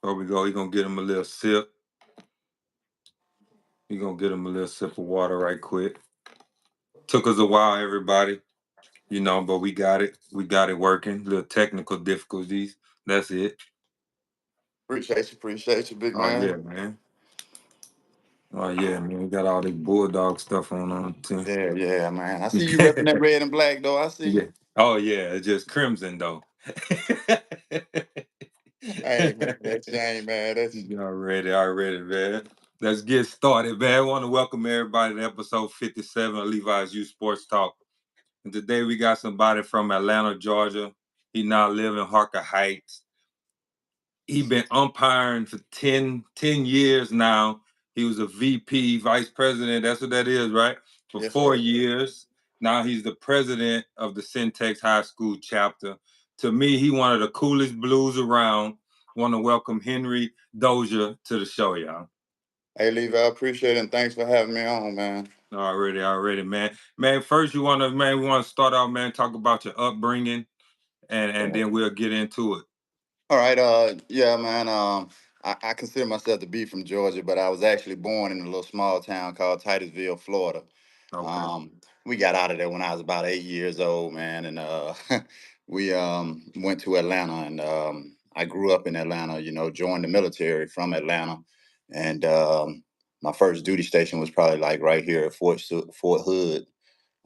There we go. He gonna get him a little sip. He gonna get him a little sip of water right quick. Took us a while, everybody. But we got it. We got it working. Little technical difficulties. That's it. Appreciate you, big Oh yeah, man. man. Oh yeah, man. We got all this bulldog stuff on too. Yeah, man. I see you repping that red and black, though. I see. Yeah. Oh yeah, it's just crimson though. Hey, man, that's shame, man. That's Already, man. Let's get started, man. I want to welcome everybody to episode 57 of Levi's Youth Sports Talk. And today we got somebody from Atlanta, Georgia. He now live in Harker Heights. He been umpiring for 10 years now. He was a VP, vice president. That's what that is, right? For yes, four sir. years. Now he's the president of the CenTex High School chapter. To me, he one of the coolest blues around. Want to welcome Henry Dozier to the show, y'all. Hey, Levi, I appreciate it, and thanks for having me on, man. Already, man. Man, first we want to start out, man, talk about your upbringing, and then we'll get into it. All right, yeah, man. I consider myself to be from Georgia, but I was actually born in a little small town called Titusville, Florida. Okay. Um, we got out of there when I was about 8 years old, man, and we went to Atlanta, and I grew up in Atlanta. Joined the military from Atlanta, and my first duty station was probably like right here at Fort Hood.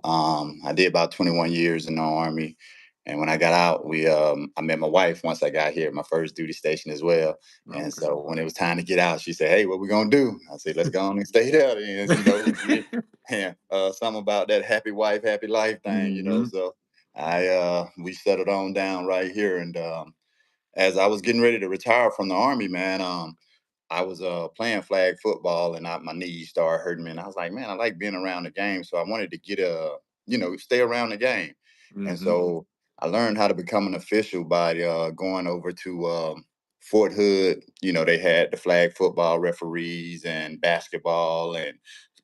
I did about 21 years in the Army. And when I got out, I met my wife once I got here, my first duty station as well. And Okay. so when it was time to get out, she said, "Hey, what we gonna do?" I said, "Let's go on and stay there." And yeah, something about that happy wife, happy life thing. hmm So we settled on down right here. And as I was getting ready to retire from the Army, man, I was playing flag football, and my knees started hurting me. And I was like, man, I like being around the game, so I wanted to stay around the game. And hmm so I learned how to become an official by going over to Fort Hood. They had the flag football referees and basketball and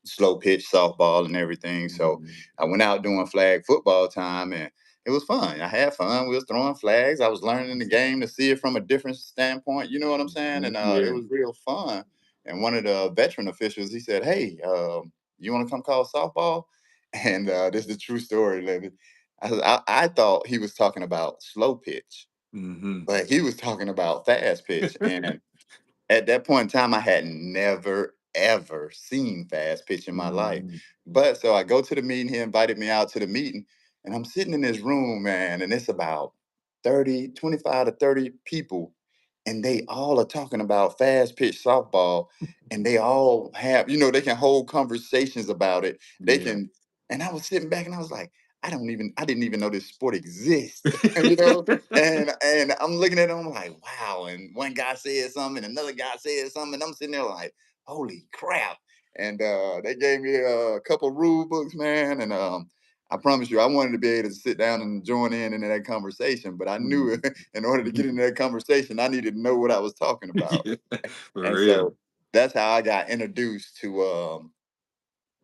slow pitch softball and everything. So I went out doing flag football time, and it was fun. I had fun. We was throwing flags. I was learning the game to see it from a different standpoint. You know what I'm saying? And it Yeah. was real fun. And one of the veteran officials, he said, "Hey, you want to come call softball?" And this is the true story, Levy. I thought he was talking about slow pitch, hmm but he was talking about fast pitch. And at that point in time, I had never ever seen fast pitch in my life. hmm But so I go to the meeting. He invited me out to the meeting, and I'm sitting in this room, man, and it's about 25 to 30 people, and they all are talking about fast pitch softball, and they all have, they can hold conversations about it. They Yeah. can, and I was sitting back and I was like, I didn't even know this sport exists, you know. And I'm looking at them like, wow. And one guy said something, and another guy said something, and I'm sitting there like, holy crap. And they gave me a couple rule books, man, and I promise you, I wanted to be able to sit down and join in that conversation, but I knew Mhm. in order to get into that conversation, I needed to know what I was talking about. Yeah, for And real. so that's how I got introduced to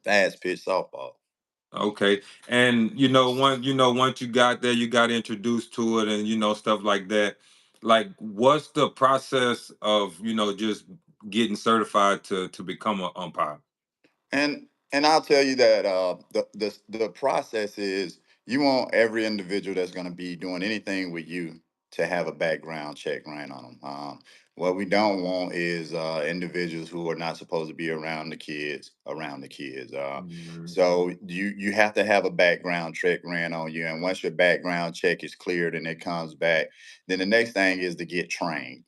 fast pitch softball. Okay. And once you got there, you got introduced to it and stuff like that. Like what's the process of, just getting certified to become an umpire? And I'll tell you that the process is you want every individual that's going to be doing anything with you to have a background check ran on them. What we don't want is individuals who are not supposed to be around the kids. Mhm. So you have to have a background check ran on you, and once your background check is cleared and it comes back, then the next thing is to get trained.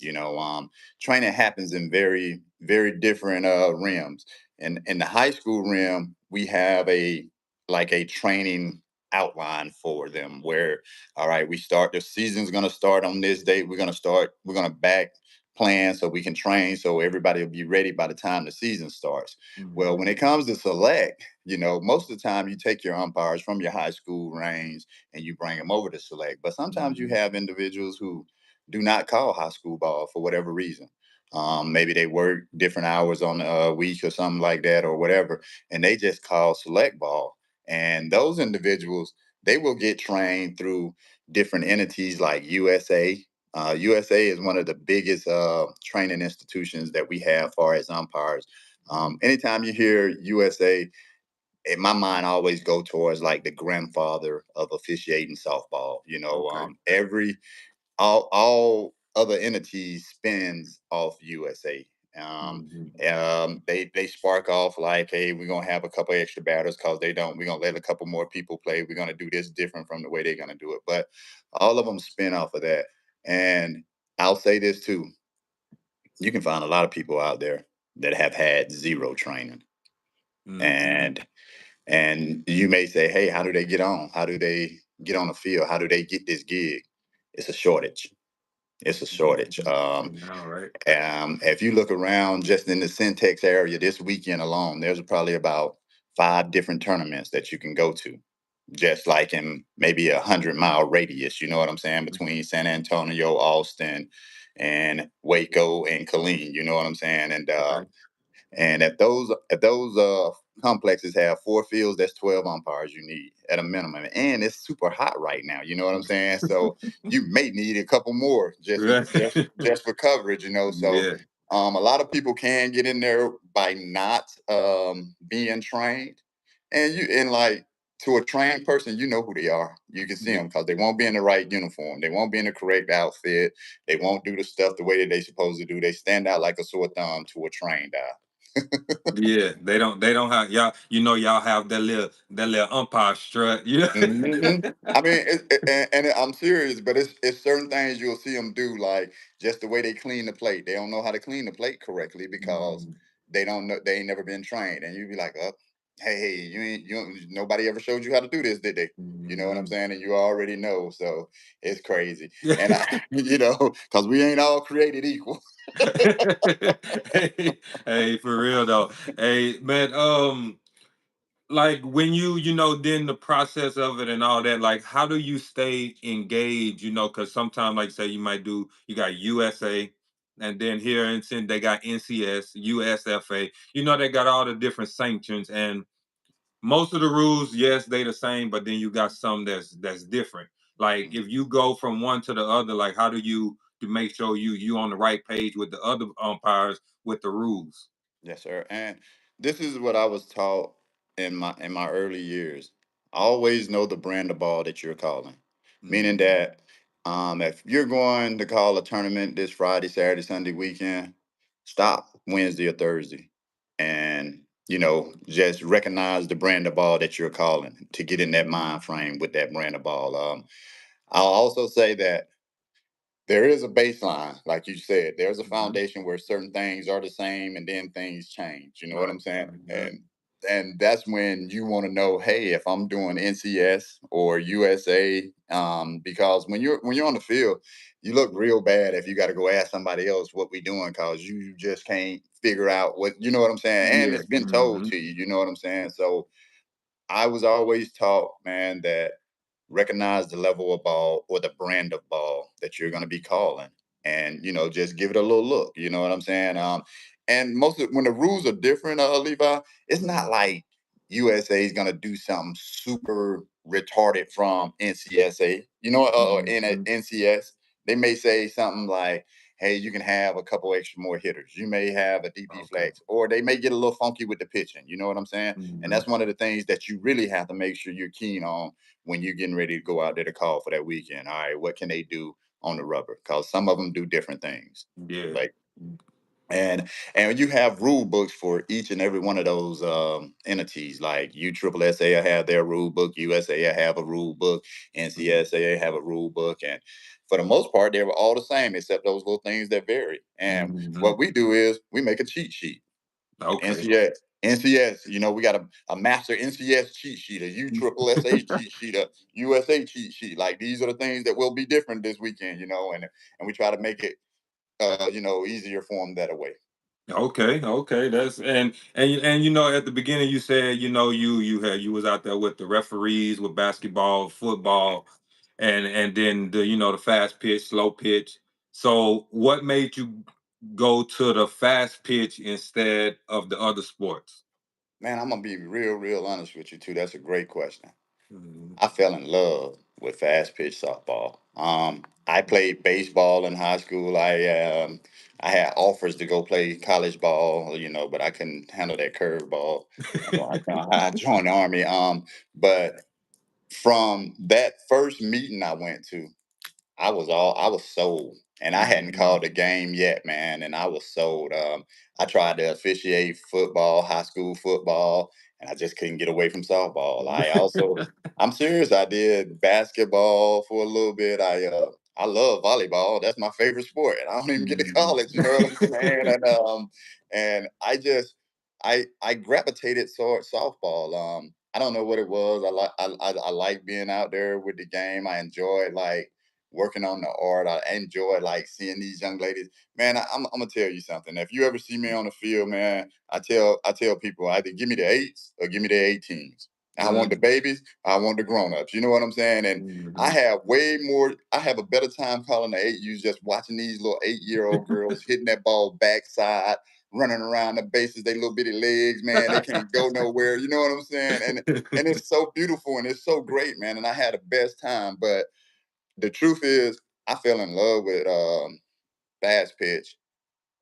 Training happens in very very different realms. In the high school realm, we have a training outline for them where, all right, the season's going to start on this date. We're going to back plan so we can train so everybody will be ready by the time the season starts. Well, Mhm. when it comes to select, most of the time you take your umpires from your high school range and you bring them over to select. But sometimes you Mhm. have individuals who do not call high school ball for whatever reason. Maybe they work different hours on a week or something like that or whatever, and they just call select ball. And those individuals, they will get trained through different entities like USA. USA is one of the biggest training institutions that we have, far as umpires. Anytime you hear USA, in my mind, I always go towards like the grandfather of officiating softball. Okay. Every all other entities spins off USA. Hmm. They spark off like, hey, we're gonna have a couple extra batters because they don't. We're gonna let a couple more people play. We're gonna do this different from the way they're gonna do it. But all of them spin off of that. And I'll say this too: you can find a lot of people out there that have had zero training, Hmm. and you may say, hey, how do they get on? How do they get on the field? How do they get this gig? It's a shortage. It's a shortage. All right. If you look around just in the CenTex area this weekend alone, there's probably about 5 different tournaments that you can go to, just like in maybe 100-mile radius. You know what I'm saying? Between San Antonio, Austin, and Waco and Killeen. You know what I'm saying? Okay. And if those complexes have 4 fields, that's 12 umpires you need at a minimum. And it's super hot right now. You know what I'm saying? So you may need a couple more just Right. just for coverage. So Yeah. a lot of people can get in there by not being trained, and like, to a trained person, you know who they are. You can see Yeah. them because they won't be in the right uniform. They won't be in the correct outfit. They won't do the stuff the way that they supposed to do. They stand out like a sore thumb to a trained eye. Yeah. They don't have y'all, y'all have that little umpire strut. Yeah. I mean, and I'm serious, but it's certain things you'll see them do, like just the way they clean the plate. They don't know how to clean the plate correctly because Mhm. they don't know. They ain't never been trained, and you'd be like, "Oh, hey, nobody ever showed you how to do this, did they?" You know what I'm Mhm. saying? And you already know, so it's crazy. Yeah. And because we ain't all created equal. Hey, hey, for real though. Hey, man, like when then the process of it and all that, like how do you stay engaged, because sometimes, like say you got USA, and then here in Sin they got NCS, USFA, they got all the different sanctions, and most of the rules, yes, they the same, but then you got some that's different. Like if you go from one to the other, like how do you to make sure you on the right page with the other umpires with the rules? Yes, sir. And this is what I was taught in my early years. Always know the brand of ball that you're calling. Meaning Mhm. that if you're going to call a tournament this Friday, Saturday, Sunday weekend, stop Wednesday or Thursday, and just recognize the brand of ball that you're calling to get in that mind frame with that brand of ball. I'll also say that there is a baseline, like you said. There's a Mhm. foundation where certain things are the same, and then things change. You know what Right. I'm saying? Mhm. And that's when you want to know, hey, if I'm doing NCS or USA, because when you're on the field, you look real bad if you got to go ask somebody else what we doing because you just can't figure out what, you know what I'm saying. And Yeah. it's been told Mhm. to you. You know what I'm saying? So I was always taught, man, that recognize the level of ball or the brand of ball that you're going to be calling, and just give it a little look. You know what I'm saying? And most of when the rules are different, Levi, it's not Mhm. like USA is going to do something super retarded from NCSA. In a Mhm. NCS, they may say something like, hey, you can have a couple extra more hitters. You may have a DP Okay. flex, or they may get a little funky with the pitching. You know what I'm saying? And Mhm. that's one of the things that you really have to make sure you're keen on when you're getting ready to go out there to call for that weekend. All right, what can they do on the rubber? Because some of them do different things. Yeah. Like and you have rule books for each and every one of those entities. Like USSSA will have their rule book, USA will have a rule book, Mhm. NCSA have a rule book, and for the most part, they were all the same except those little things that vary. And Mhm. what we do is we make a cheat sheet. Okay. NCS, we got a master NCS cheat sheet, a USSSA cheat sheet, a USA cheat sheet. Like these are the things that will be different this weekend, and we try to make it, easier for them that way. Okay, okay, that's and at the beginning you said you was out there with the referees with basketball, football, and then the fast pitch, slow pitch. So what made you go to the fast pitch instead of the other sports? Man, I'm gonna be real, real honest with you too. That's a great question. Mhm. I fell in love. with fast pitch softball. I played baseball in high school. I had offers to go play college ball, but I couldn't handle that curveball. So I joined the army. But from that first meeting I went to, I was sold. And I hadn't Mhm. called a game yet, man, and I was sold. I tried to officiate football, high school football, and I just couldn't get away from softball. I'm serious. I did basketball for a little bit. I love volleyball. That's my favorite sport, and I don't even get to Mhm. college. You know what I'm saying? And I gravitated towards softball. I don't know what it was. I like being out there with the game. I enjoyed like working on the art. I enjoy like seeing these young ladies. Man, I'm gonna tell you something. If you ever see me on the field, man, I tell people either give me the eights or give me the 18s. I want the Mhm. babies. I want the grown-ups. You know what I'm saying? And I Mhm. have way more. I have a better time calling the 8 U's just watching these little 8-year-old girls hitting that ball backside, running around the bases. They little bitty legs, man. They can't go nowhere. You know what I'm saying? And it's so beautiful and it's so great, man. And I had the best time. But the truth is, I fell in love with fast pitch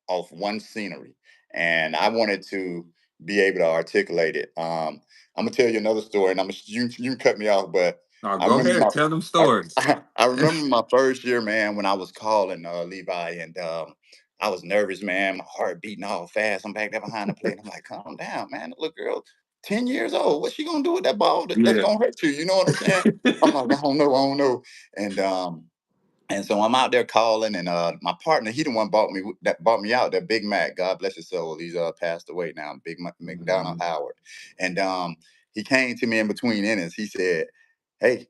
off one scenery, and I wanted to be able to articulate it. I'm gonna tell you another story, and you can cut me off, but Now I go remember ahead, my tell them stories. I remember my first year, man, when I was calling Levi, and I was nervous, man. My heart beating all fast. I'm back there behind the plate. I'm like, calm down, man. Look, girl, 10 years old. What's she gonna do with that ball that's Yeah. gonna hurt you? You know what I'm saying? I'm like, I don't know. And so I'm out there calling, and my partner, he the one that bought me out. That Big Mac, God bless his soul. He's passed away now. McDonald Mhm. Howard, and he came to me in between innings. He said, "Hey,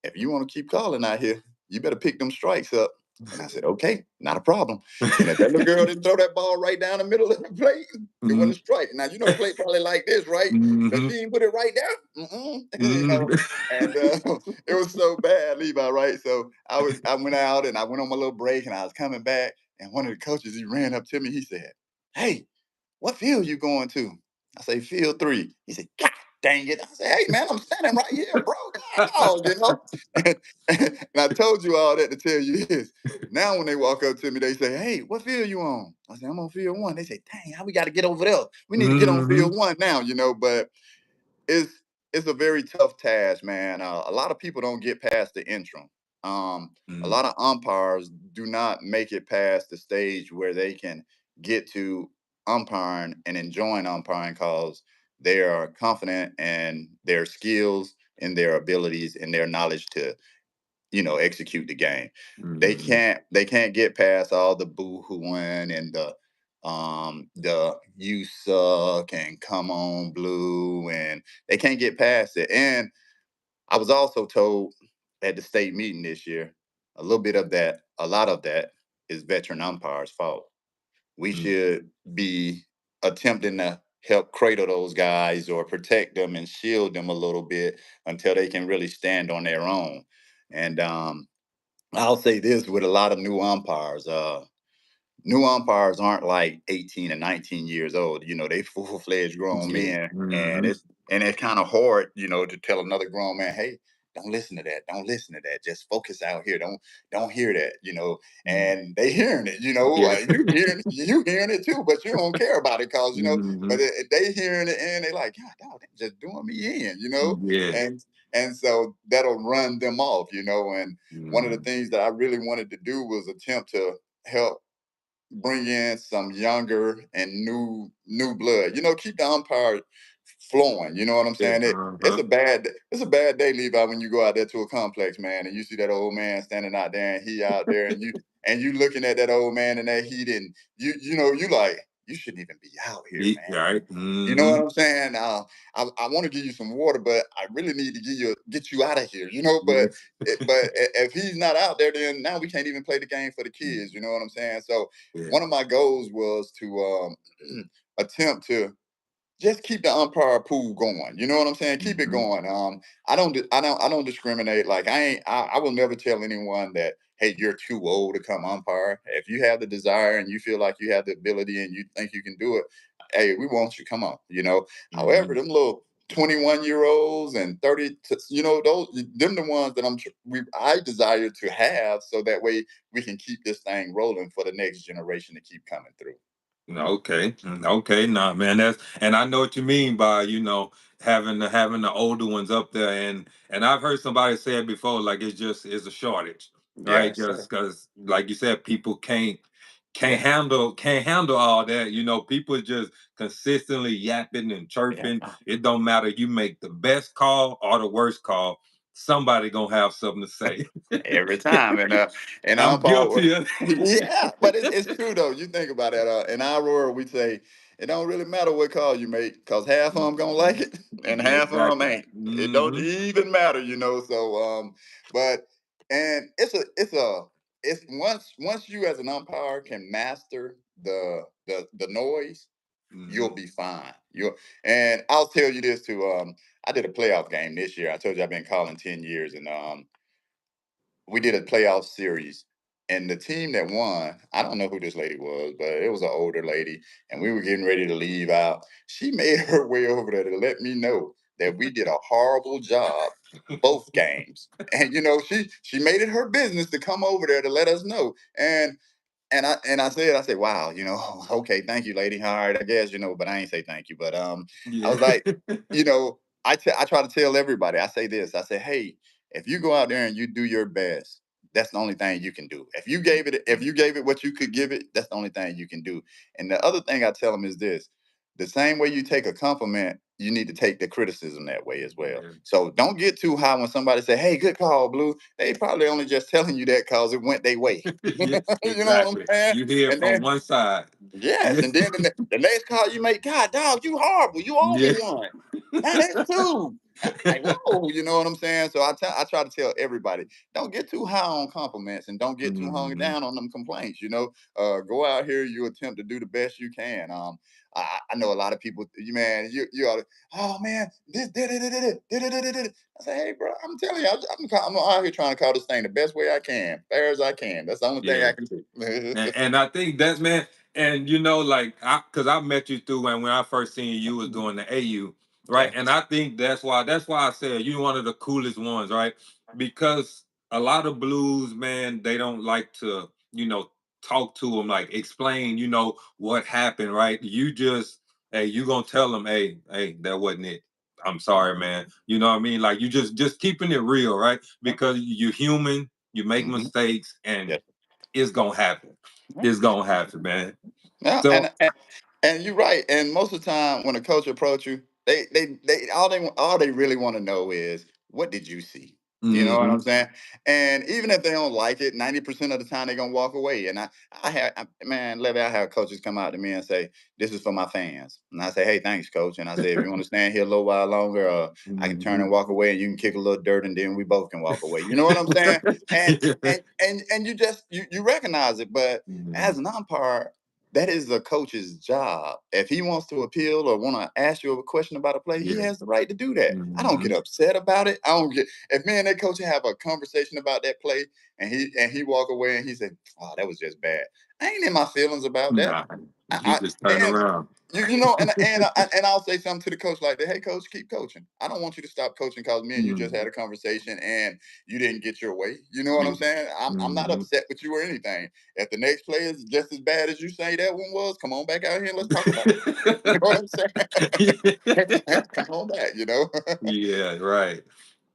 if you want to keep calling out here, you better pick them strikes up." And I said, "Okay, not a problem." And if that little girl didn't throw that ball right down the middle of the plate, it wasn't Mhm. a strike. Now you know the plate probably like this, right? But Mhm. she didn't put it right there. You Mhm. know, and it was so bad, Levi. Right? So I went out and I went on my little break, and I was coming back, and one of the coaches he ran up to me. He said, "Hey, what field you going to?" I say, "Field 3." He said, "God dang it." I said, "Hey, man, I'm standing right here, bro. God, dog." And I told you all that to tell you this. Now, when they walk up to me, they say, "Hey, what field you on?" I say, "I'm on field 1." They say, "Dang, how we got to get over there? We need to get on Mhm. field 1 now, But it's it's a very tough task, man. A lot of people don't get past the interim. A Mhm. lot of umpires do not make it past the stage where they can get to umpiring and enjoying umpiring because they are confident in their skills and their abilities and their knowledge to execute the game. Mhm. They can't get past all the boo-hooing and the "you suck" and "come on blue," and they can't get past it. And I was also told at the state meeting this year, a lot of that is veteran umpires' fault. We Mhm. should be attempting to help cradle those guys or protect them and shield them a little bit until they can really stand on their own. And I'll say this with a lot of new umpires. New umpires aren't like 18 and 19 years old. They full-fledged grown Yeah. men. And Mhm. it's kind of hard, to tell another grown man, "Hey, don't listen to that. Don't listen to that. Just focus out here. Don't hear that. Mhm. And they hearing it, Yeah. you hearing it too, but you don't care about it because but Mhm. they hearing it and they like, God, dog, they just doing me in. Yeah. And so that'll run them off. And one of the Mhm. things that I really wanted to do was attempt to help bring in some younger and new blood. Keep the umpire flowing. You know what I'm Yeah. saying? Uh-huh. It's a bad day, Levi, when you go out there to a complex, man, and you see that old man standing out there and he out there and you looking at that old man in that heat and you like you shouldn't even be out here, Be man. right. You know what Mhm. I'm saying? I want to give you some water, but I really need to get you out of here. Yeah. If he's not out there, then now we can't even play the game for the kids. You know what I'm saying? So Yeah. one of my goals was to attempt to just keep the umpire pool going. You know what I'm saying? Keep it Mhm. going. I don't discriminate. Like I will never tell anyone that, hey, you're too old to come umpire. If you have the desire and you feel like you have the ability and you think you can do it, hey, we want you. Come on. However, Mhm. them little 21-year-olds and 30, those them the ones that I desire to have, so that way we can keep this thing rolling for the next generation to keep coming through. Okay. Okay. Nah, man. That's and I know what you mean by having the older ones up there, and I've heard somebody say it before, like it's a shortage, right? Yes, sir. Because like you said, people can't Yeah, handle all that. People just consistently yapping and yeah. chirping. It don't matter. You make the best call or the worst call, somebody gonna have something to say. Every time, and I'm umpire. guilty of. Yeah, but it's true though. You think about it. In our world, we say it don't really matter what call you make, because half of them gonna like it and Yeah, half of them exactly. ain't. It don't Hmm. even matter. So but and it's once you as an umpire can master the noise, Hmm. you'll be fine. And I'll tell you this too. I did a playoff game this year. I told you I've been calling 10 years, and we did a playoff series, and the team that won, I don't know who this lady was, but it was an older lady, and we were getting ready to leave out. She made her way over there to let me know that we did a horrible job both games. And she made it her business to come over there to let us know. And I said, wow, okay, thank you, lady. All right, I guess, but I ain't say thank you. But I Yeah. was like, you know, I try to tell everybody. I say this. I say, hey, if you go out there and you do your best, that's the only thing you can do. If you gave it what you could give it, that's the only thing you can do. And the other thing I tell them is this: the same way you take a compliment, you need to take the criticism that way as well. Yeah. So don't get too high when somebody say, hey, good call, Blue. They probably only just telling you that because it went their way. Yes, You know what I'm exactly. saying? You hear it And from then one side. yes, Yeah. and then the next call you make, God, dog, you horrible. You owe me Yeah. one. Now that's two. Like, whoa, you know what I'm saying? So I try to tell everybody, don't get too high on compliments and don't get too hung Hmm. down on them complaints. Go out here, you attempt to do the best you can. I know a lot of people, you ought to, oh man, this did it. I say, hey, bro, I'm telling you, I'm out here trying to call this thing the best way I can, fair as I can. That's the only thing Yeah. I can do. And I think that's man, and like because I met you through when I first seen you, you was doing the AU, right? Okay. And I think that's why I said you one of the coolest ones, right? Because a lot of blues, man, they don't like to, talk to them, like explain, what happened, right? You just, hey, you gonna tell them, hey, that wasn't it. I'm sorry, man. You know what I mean? Like you just keeping it real, right? Because you're human, you make Mm-hmm. mistakes, and Yes. it's gonna happen. It's gonna happen, man. Yeah, So, and you're right. And most of the time, when a coach approach you, they really want to know is, what did you see? You know what I'm hmm. saying? And even if they don't like it, 90% of the time they're gonna walk away. And man, Levy, I have coaches come out to me and say, "This is for my fans." And I say, "Hey, thanks, coach." And I say, "If you want to stand here a little while longer, I can turn Hmm. and walk away, and you can kick a little dirt, and then we both can walk away." You know what I'm saying? And Yeah. and you just you recognize it, but Hmm. as an umpire, that is the coach's job. If he wants to appeal or want to ask you a question about a play, he Yeah. has the right to do that. I don't get Hmm. upset about it. I don't get if me and that coach have a conversation about that play, and he walk away and he said, "Oh, that was just bad." I ain't in my feelings about that. Nah, you I just turn and around. and I'll say something to the coach like that. Hey, coach, keep coaching. I don't want you to stop coaching because me and you just Hmm. had a conversation and you didn't get your way. You know what Yeah. I'm saying? I'm not Hmm. upset with you or anything. If the next play is just as bad as you say that one was, come on back out here and let's talk about it. You know what I'm saying? Come on back. Yeah, right.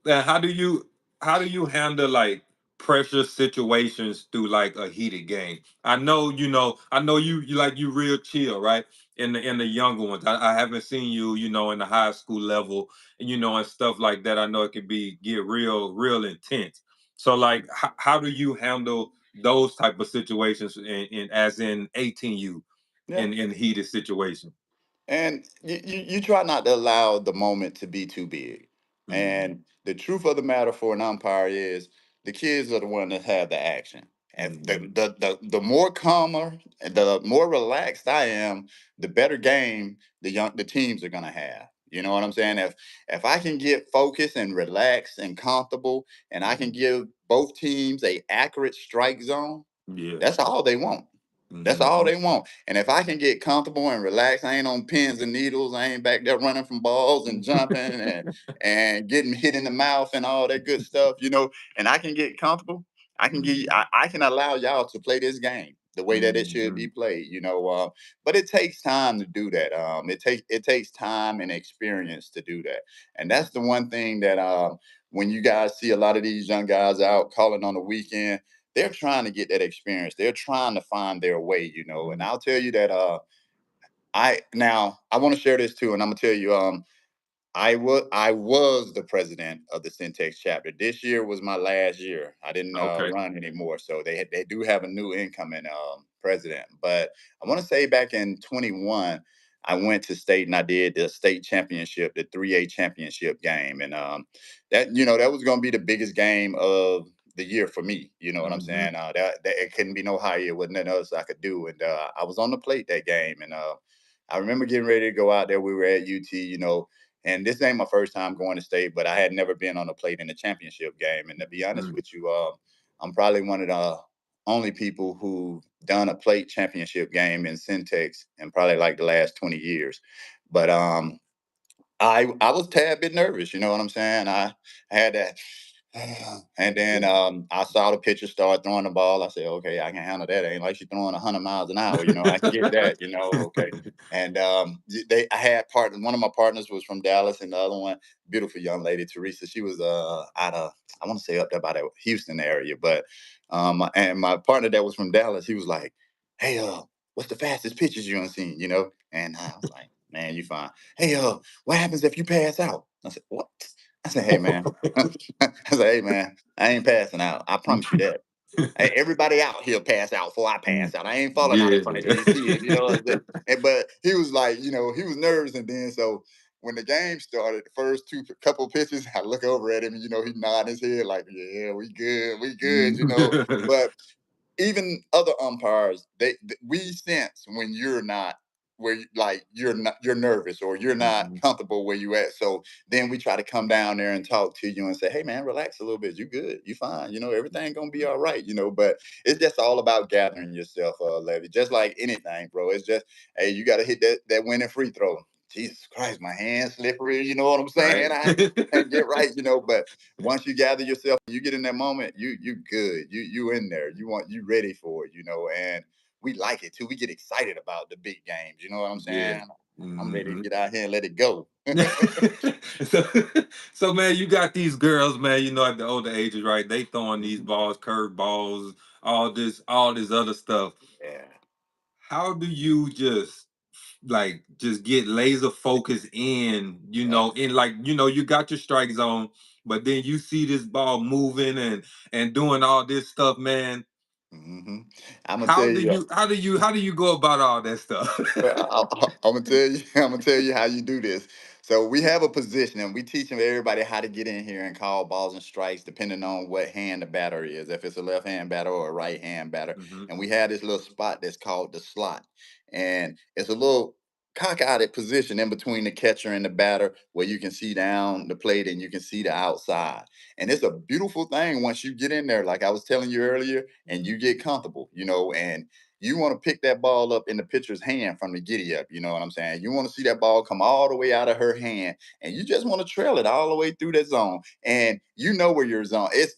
Now, how do you handle like pressure situations through like a heated game? I know you real chill, right? In the younger ones. I haven't seen you, in the high school level, and stuff like that. I know it can get real intense. So like how do you handle those type of situations in as in 18U Yeah. in heated situation? And you try not to allow the moment to be too big. Mm-hmm. And the truth of the matter for an umpire is the kids are the one that have the action. And the more calmer, and the more relaxed I am, the better game the teams are gonna have. You know what I'm saying? If I can get focused and relaxed and comfortable, and I can Mm-hmm. give both teams a accurate strike zone, Yeah. that's all they want. That's all Mm-hmm. they want. And if I can get comfortable and relax, I ain't on pins and needles. I ain't back there running from balls and jumping and getting hit in the mouth and all that good stuff, and I can get comfortable. I can allow y'all to play this game the way that it should be Mm-hmm. played, but it takes time to do that. It takes time and experience to do that. And that's the one thing that when you guys see a lot of these young guys out calling on the weekend, they're trying to get that experience. They're trying to find their way. And I'll tell you that I want to share this too, and I'm gonna tell you I was the president of the CenTex chapter. This year was my last year. I didn't Okay. run anymore, so they do have a new incoming president. But I want to say back in 21, I went to state and I did the state championship, the 3A championship game, and that was going to be the biggest game of the year for me. You know what I'm Mm-hmm. saying? That it couldn't be no higher. It wasn't nothing else I could do, and I was on the plate that game, and I remember getting ready to go out there. We were at UT. And this ain't my first time going to state, but I had never been on a plate in a championship game. And to be honest with you, I'm probably one of the only people who done a plate championship game in Centex in probably like the last 20 years. But I was a tad bit nervous, you know what I'm saying? I had that and then I saw the pitcher start throwing the ball. I said, okay, I can handle that. Ain't like she's throwing 100 miles an hour, I can get that, okay. And I had one of my partners was from Dallas, and the other one, beautiful young lady, Teresa. She was out of, I want to say up there by the Houston area, but and my partner that was from Dallas, he was like, hey, what's the fastest pitches you done seen, And I was like, man, you fine. Hey, what happens if you pass out? I said, what? I said, hey, man. I said, hey, man, I ain't passing out. I promise you that. Hey, everybody out here pass out before I pass out. I ain't falling out in front of Yeah. DC. But he was like, he was nervous. And then so when the game started, the first couple pitches, I look over at him and, he nodded his head like, yeah, we good. But even other umpires, we sense when you're not you're nervous or you're not Mhm. comfortable where you at. So then we try to come down there and talk to you and say, hey man, relax a little bit. You good, you fine, everything gonna be all right, but it's just all about gathering yourself, Levy. Just like anything, bro. It's just, hey, you gotta hit that winning free throw. Jesus Christ, my hand's slippery, you know what I'm saying? Right. I can't get right, but once you gather yourself, you get in that moment, you good. You in there. You ready for it, and we like it too. We get excited about the big games. You know what I'm Yeah. saying? I'm ready to Hmm. get out here and let it go. so, so man, you got these girls, man, at the older ages, right? They throwing these Mhm. balls, curve balls, all this other stuff. Yeah. How do you just get laser focused in, Yeah. in like, you got your strike zone, but then you see this ball moving and doing all this stuff, man. hmm I'm gonna How tell do you. you how do you go about all that stuff? Well, I'm gonna tell you. I'm gonna tell you how you do this. So we have a position, and we teaching everybody how to get in here and call balls and strikes, depending on what hand the batter is. If it's a left hand batter or a right hand batter, Hmm. and we have this little spot that's called the slot, and it's a little cockeyed position in between the catcher and the batter, where you can see down the plate and you can see the outside. And it's a beautiful thing once you get in there, like I was telling you earlier, and you get comfortable, and you want to pick that ball up in the pitcher's hand from the giddy up. You know what I'm saying? You want to see that ball come all the way out of her hand, and you just want to trail it all the way through that zone. And you know where your zone is.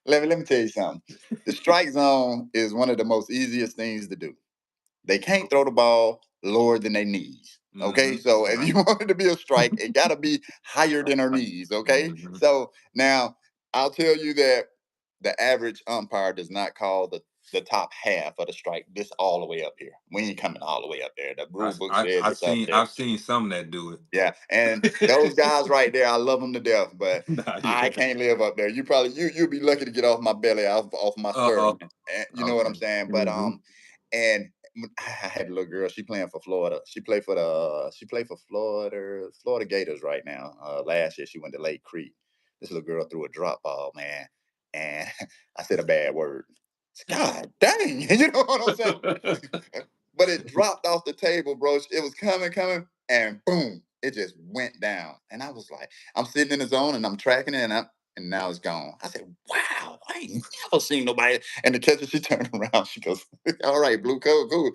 Let me tell you something. The strike zone is one of the most easiest things to do. They can't throw the ball lower than their knees. Okay, Hmm. so if Right. you want it to be a strike, it got to be higher than her knees. Okay, Hmm. so now I'll tell you that the average umpire does not call the top half of the strike this all the way up here. We ain't coming all the way up there. The I, rule book I says I've it's up seen there. I've seen some that do Yeah, and those it. guys right there, I love them to death, but Nah, I yeah. can't live up there. You'll be lucky to get off my belly, off my Uh-oh. sternum. You know what I'm Okay. saying? But Hmm. and I had a little girl. She playing for Florida. She played for Florida Gators right now. Last year she went to Lake Creek. This little girl threw a drop ball, man, and I said a bad word. God dang, you know what I'm saying? But it dropped off the table, bro. It was coming, and boom, it just went down. And I was like, I'm sitting in the zone and I'm tracking it, and and now it's gone. I said, wow, I ain't never seen nobody. And the catcher, she turned around, she goes, all right, blue, cool.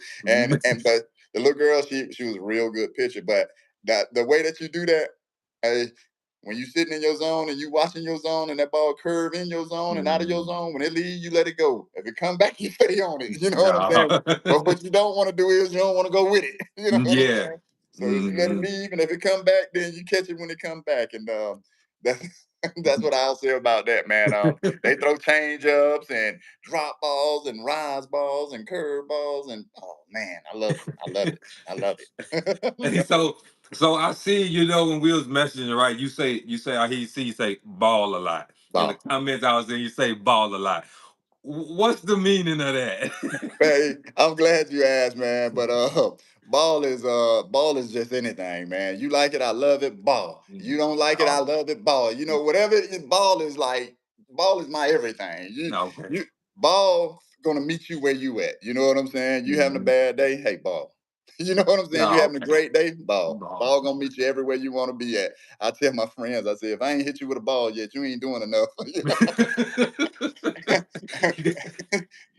But the little girl, she was a real good pitcher. But that the way that you do that, uh, when you sitting in your zone and you watching your zone and that ball curve in your zone and out of your Mm. zone, when it leaves, you let it go. If it come back, you stay on it. You know what I'm Yeah. saying? But what you don't want to do is you don't want to go with it. You know what I'm Yeah. saying? So you let it Hmm. leave, and if it come back, then you catch it when it come back. And that's that's what I'll say about that, man. They throw change ups and drop balls and rise balls and curve balls, and oh man, I love it. I love it. I love Hey, it. so I see, when we was messaging, right? You say I hear you say ball a lot. In the Ball. comments I was in, you say ball a lot. What's the meaning of that? Hey, I'm glad you asked, man. But ball is just anything, man. You like it, I love it, ball. You Mhm. don't like it, I Oh, love it, ball. You know, whatever ball is like, ball is my everything. okay. You ball gonna meet you where you at. You know what I'm saying? You having a Mhm. bad day, hey, ball. You know what I'm saying? You Oh, having a okay. great day, ball. Ball. Ball gonna meet you everywhere you want to be at. I tell my friends, I say, if I ain't hit you with a ball yet, you ain't doing enough.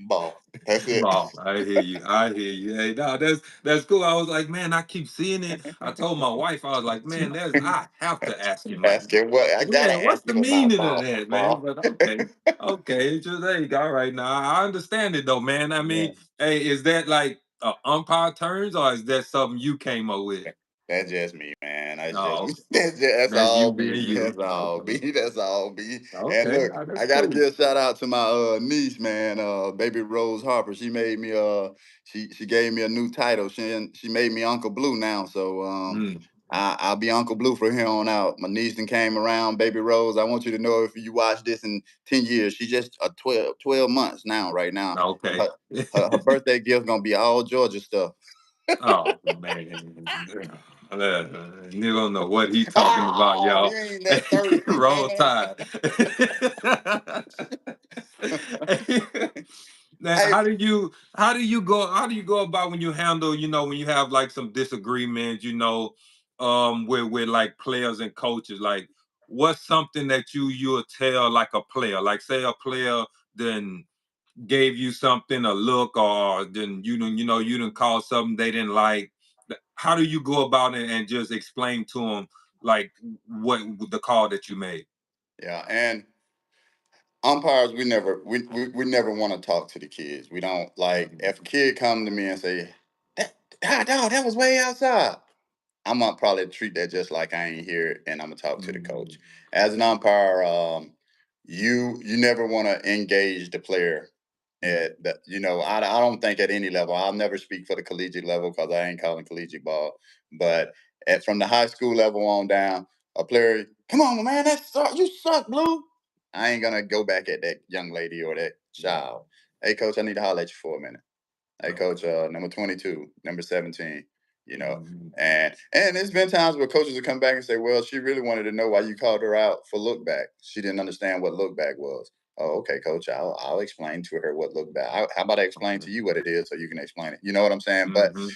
Ball. That's it. Ball. I hear you. I hear you. Hey, no, that's cool. I was like, man, I keep seeing it. I told my wife, I was like, man, I have to ask him, like, Ask him what I gotta man, what's ask the him about meaning of ball. that, man? Ball. But okay, okay, it's just hey, all right. Now I understand it though, man. I Yeah, mean, hey, is that like umpire terms, or is that something you came up with? that's just me, man. That's just Oh, me. okay. That's That's you all me. being you. That's all Okay. me. That's all me. And Okay, look, nah, I that's gotta cool. give a shout out to my niece, man. Baby Rose Harper. She made me she gave me a new title. She made me Uncle Blue now. So Mm, I'll be Uncle Blue from here on out. My niece then came around, Baby Rose. I want you to know if you watch this in 10 years, she's just 12 months now, right now. okay. Her, her birthday gift gonna be all Georgia stuff. Oh man, you don't know what he talking about, Oh, he y'all. ain't that thirsty, Roll man. Tide. Now, Hey, how do you go about when you handle, when you have like some disagreements, with like players and coaches, like what's something that you'll tell like a player, like say a player then gave you something, a look, or then you didn't call something they didn't like. How do you go about it and just explain to them like what the call that you made? yeah, and umpires, we never want to talk to the kids. We don't like if a kid come to me and say, that was way outside. I'm gonna probably treat that just like I ain't here, and I'm gonna talk to the Mhm. coach. As an umpire, you never want to engage the player Mhm. at that. I don't think at any level. I'll never speak for the collegiate level because I ain't calling collegiate ball. But from the high school level on down, a player, come on, man, you suck, Blue. I ain't gonna go back at that young lady or that child. Hey, coach, I need to holler at you for a minute. Hey, coach, Okay. number 22, number 17, you know. Mhm. And there's been times where coaches will come back and say, well, she really wanted to know why you called her out for look back. She didn't understand what look back was. Oh, okay, coach, I'll explain to her what look back. How about I explain to you what it is so you can explain it? You know what I'm saying? But Mhm.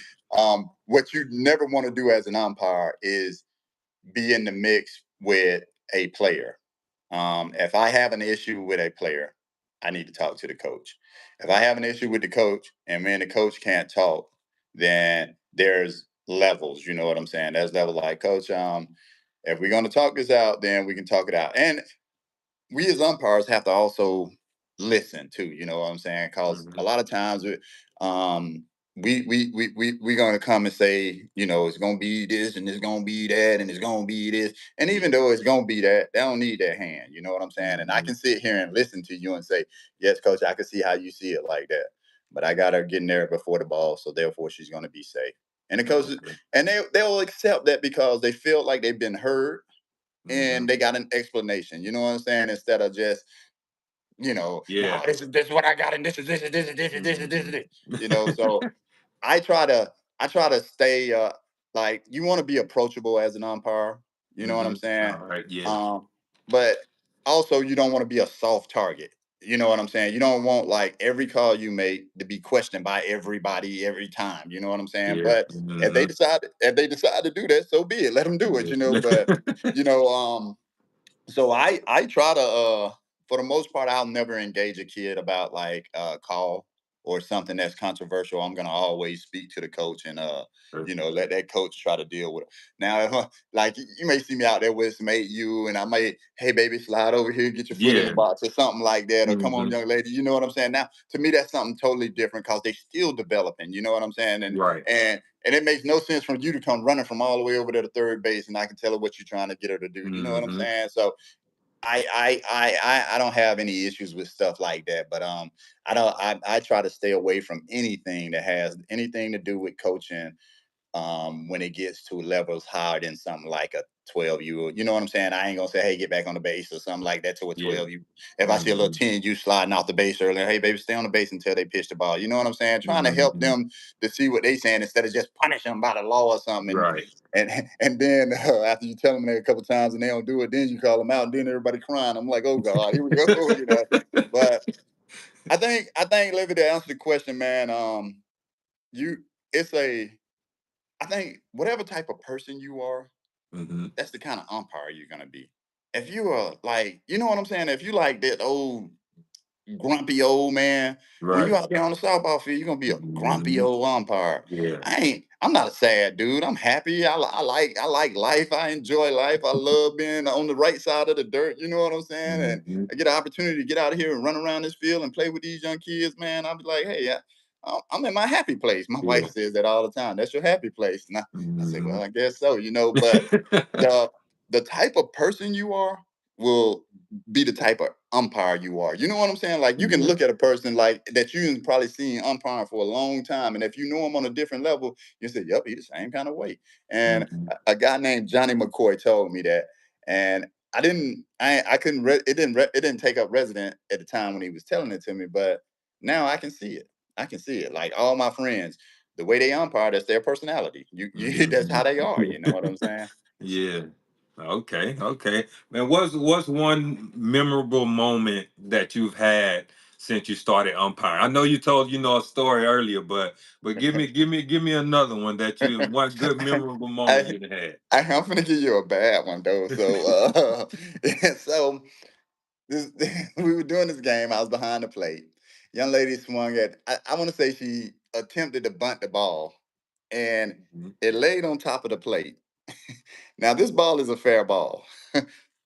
what you never want to do as an umpire is be in the mix with a player. If I have an issue with a player, I need to talk to the coach. If I have an issue with the coach and me and the coach can't talk, then there's levels. You know what I'm saying? There's level like, coach, if we're gonna talk this out, then we can talk it out. And we as umpires have to also listen too. You know what I'm saying? Because a Mhm. lot of times, um, we gonna come and say, it's gonna be this and it's gonna be that and it's gonna be this. And even though it's gonna be that, they don't need that hand. You know what I'm saying? And I Mhm. can sit here and listen to you and say, yes, coach, I can see how you see it like that. But I got her getting there before the ball, so therefore she's gonna be safe. And the coaches, Okay. and they'll accept that because they feel like they've been heard and Mhm. they got an explanation. You know what I'm saying? Instead of just, no, Yeah. this is what I got, and this is this. Mhm. So I try to stay like you want to be approachable as an umpire. You know what I'm Mhm. saying? All right. Yeah. But also you don't want to be a soft target. You know what I'm saying? You don't want like every call you make to be questioned by everybody every time. You know what I'm saying? Yeah. But if they decide to do that, so be it. Let them do it. Mhm. But you know, So I try to for the most part I'll never engage a kid about like call or something that's controversial. I'm gonna always speak to the coach and let that coach try to deal with it. Now if, like you may see me out there with some mate you and I may, hey baby, slide over here, get your foot in the Yeah. box or something like that, or come on Hmm. young lady, you know what I'm saying? Now to me that's something totally different because they still developing, you know what I'm saying? Right. And it makes no sense for you to come running from all the way over there to third base and I can tell her what you're trying to get her to do. You know what I'm Hmm. saying? So I don't have any issues with stuff like that, but I try to stay away from anything that has anything to do with coaching when it gets to levels higher than something like a 12-year-old. You know what I'm saying? I ain't gonna say, hey, get back on the base or something like that to a Yeah. 12 you. If I see a little Hmm. 10 you sliding off the base earlier, hey baby, stay on the base until they pitch the ball. You know what I'm saying? Trying to help Hmm. them to see what they saying instead of just punish them by the law or something. Right. And then after you tell them that a couple times and they don't do it, then you call them out, and then everybody crying. I'm like, oh God, here we go. But I think, Levy, to answer the question, man, you it's a I think whatever type of person you are, Hmm. that's the kind of umpire you're gonna be. If you are like, you know what I'm saying? If you like that old grumpy old man. When you Right. out there on the softball field, you're gonna be a grumpy Hmm. old umpire. Yeah. I'm not a sad dude. I'm happy. I like life. I enjoy life. I love being on the right side of the dirt. You know what I'm saying? And Hmm. I get an opportunity to get out of here and run around this field and play with these young kids, man. I'll be like, hey, I'm in my happy place. My Yeah. wife says that all the time. That's your happy place. And I say, Hmm. well, I guess so, but the the type of person you are will be the type of umpire you are. You know what I'm saying? Like you can Yeah. look at a person like that you've probably seen umpiring for a long time, and if you know him on a different level, you say, "Yep, he's the same kind of way." And Hmm. a guy named Johnny McCoy told me that, and I couldn't. It didn't take up resident at the time when he was telling it to me, but now I can see it. I can see it. Like all my friends, the way they umpire, that's their personality. That's how Hmm. they are. You know what I'm saying? Yeah. Okay. Okay. Man, what's one memorable moment that you've had since you started umpiring? I know you told a story earlier, but give me another one that you one good memorable moment I, you had. I'm gonna give you a bad one though. So, so this, we were doing this game. I was behind the plate. Young lady swung at. I want to say she attempted to bunt the ball, and Mhm. it laid on top of the plate. Now this ball is a fair ball,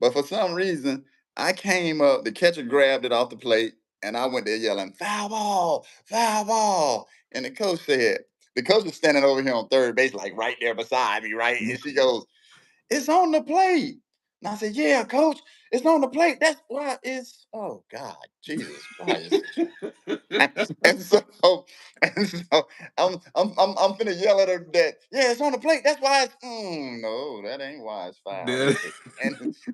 but for some reason I came up. The catcher grabbed it off the plate, and I went there yelling foul ball. And the coach is standing over here on third base, like right there beside me, right? And she goes, it's on the plate. And I said, yeah, coach, it's on the plate. That's why it's, oh God, Jesus Christ. And, and so, and so I'm finna yell at her that, yeah, it's on the plate. That's why it's, no, that ain't why it's foul. Yeah.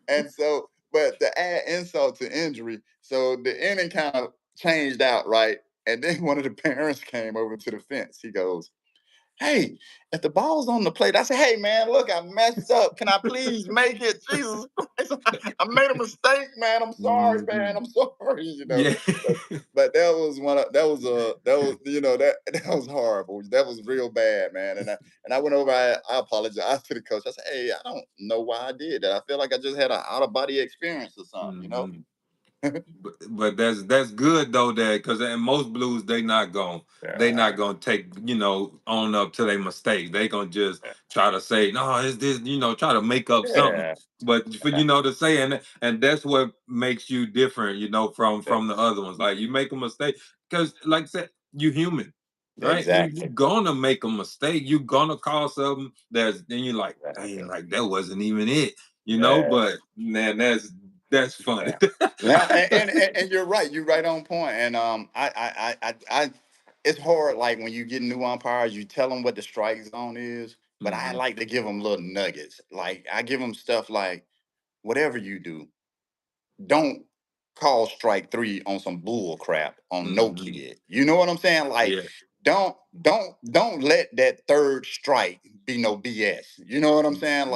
And so, but to add insult to injury, so the inning kind of changed out, right? And then one of the parents came over to the fence. He goes, hey, if the ball's on the plate, I say, hey man, look, I messed up. Can I please make it? Jesus Christ, I made a mistake, man. I'm sorry, man. Mhm. I'm sorry, Yeah. But, but that was that was that was horrible. That was real bad, man. And I went over. I apologized to the coach. I said, hey, I don't know why I did that. I feel like I just had an out of body experience or something. Mhm. But that's good though, that because in most blues they not Yeah, gonna take own up to their mistake. They gonna just try to say no, it's this, try to make up something. yeah, But for to say, and that's what makes you different, from the other ones. Like you make a mistake because, like I said, you human, right? You exactly. gonna make a mistake. You gonna call something that's then you're like, dang, Exactly. like that wasn't even it. Yeah. But man, that's funny. Yeah. Now, and you're right. You're right on point. And it's hard. Like when you get new umpires, you tell them what the strike zone is. But I Hmm. like to give them little nuggets. Like I give them stuff like, whatever you do, don't call strike three on some bull crap on no Hmm. kid. You know what I'm saying? Like, Yeah. don't let that third strike be no BS. You know what I'm saying? Mhm.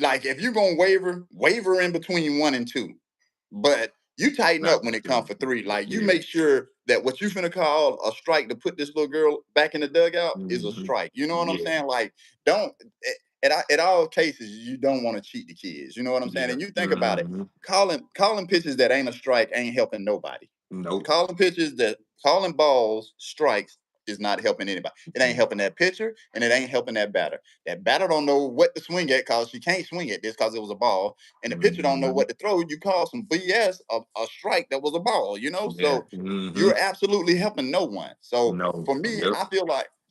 Like if you're gonna waver in between one and two. But you tighten Not up for when it comes sure. for three. Like you Yeah. make sure that what you finna call a strike to put this little girl back in the dugout is a Hmm. strike. You know what I'm Yeah. saying? Like don't. at all cases, you don't want to cheat the kids. You know what I'm saying? Yeah. And you think about it, Mm-hmm. calling pitches that ain't a strike ain't helping nobody. Nope. Calling balls strikes is not helping anybody. It ain't Mm-hmm. helping that pitcher and it ain't helping that batter. That batter don't know what to swing at because she can't swing at this because it was a ball. And the pitcher don't know Mm-hmm. what to throw. You call some BS a strike that was a ball, you know? Yeah. So Mm-hmm. you're absolutely helping no one. So No. for me, Yep.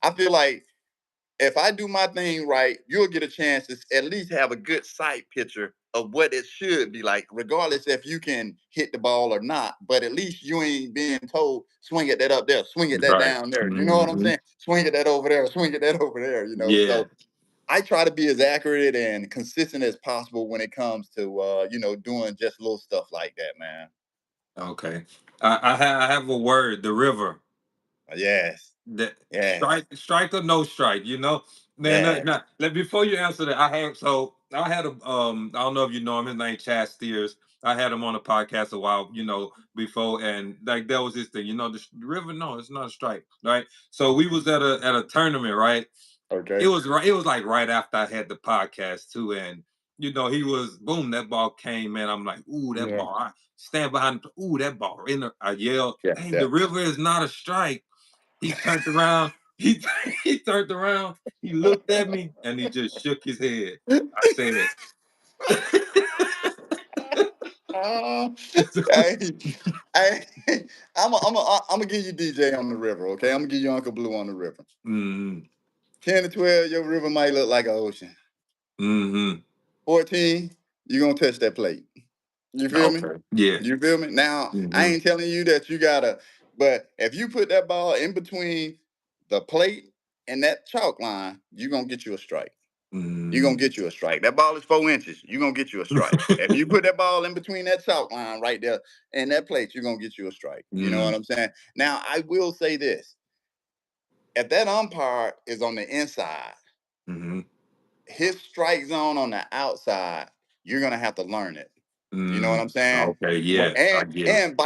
I feel like if I do my thing right, you'll get a chance to at least have a good sight picture of what it should be like, regardless if you can hit the ball or not. But at least you ain't being told, swing it that up there, swing it that Right. down there. You know what I'm Mm-hmm. saying? Swing it that over there, swing it that over there, you know. Yeah. So I try to be as accurate and consistent as possible when it comes to doing just little stuff like that, man. Okay. I have a word. The river. Yes, That yes, strike or no strike, you know, man. yes. Before you answer that, I had a I don't know if you know him. His name Chad Steers. I had him on a podcast a while, before, and like that was his thing. The river. No, it's not a strike, right? So we was at a tournament, right? It Okay. was right. It was like right after I had the podcast too, and he was boom. That ball came, man. I'm like, ooh, that Yeah, ball. I stand behind. Ooh, that ball. I yelled, yeah, hey, yeah. the river is not a strike. He turned around. He he turned around. He looked at me and he just shook his head. I said, Uh, hey, hey, I'm gonna give you DJ on the river, okay? I'm gonna give you Uncle Blue on the river. mm, 10 to 12, your river might look like an ocean. mm-hmm. 14, you're gonna touch that plate. You feel me? Okay. Yeah. You feel me? Now, I Mm-hmm. ain't telling you that you gotta, but if you put that ball in between the plate and that chalk line, you're gonna get you a strike. You're gonna Mm. get you a strike. That ball is 4 inches. You're gonna get you a strike. If you put that ball in between that chalk line right there and that plate, you're gonna get you a strike. You know what mm. I'm saying? Now, I will say this: if that umpire is on the inside, Mm-hmm. his strike zone on the outside, you're gonna have to learn it. You know what I'm Mm. saying? Okay. Yeah, I get it. And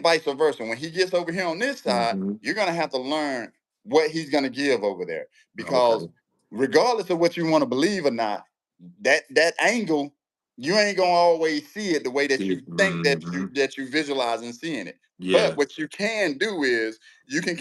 vice versa. When he gets over here on this side, Mm-hmm. you're gonna have to learn what he's gonna give over there. Because Okay. regardless of what you want to believe or not, that angle, you ain't gonna always see it the way that See. you think Mm-hmm. that you visualize and seeing it. But Yeah. what you can do is you can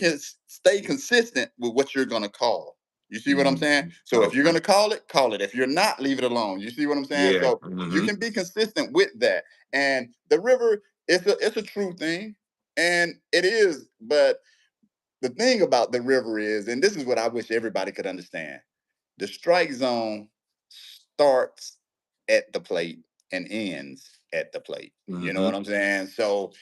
stay consistent with what you're gonna call. You see what I'm saying? Mm-hmm. So if you're Okay. gonna call it, call it. If you're not, leave it alone. You see what I'm saying? Yeah. So you Mm-hmm. can be consistent with that. And the river, it's a true thing, and it is. But the thing about the river is, and this is what I wish everybody could understand: the strike zone starts at the plate and ends at the plate. You know Mm-hmm. what I'm saying? So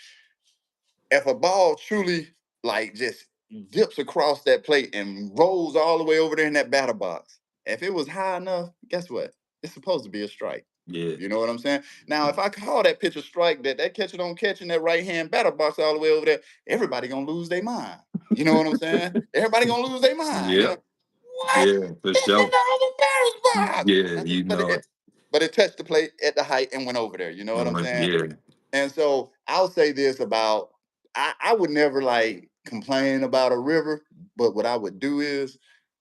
if a ball truly like just dips across that plate and rolls all the way over there in that batter box, if it was high enough, guess what? It's supposed to be a strike. Yeah. You know what I'm saying? Now, if I call that pitch a strike, that catcher don't catch in that right hand batter box all the way over there, everybody gonna lose their mind. You know what I'm saying? Everybody gonna lose their mind. You Yeah. know what? Yeah. For It's in sure. the other batter's box. Yeah. You But know it. it touched the plate at the height and went over there. You know what I'm saying? Yeah. And so I'll say this about I would never like complain about a river, but what I would do is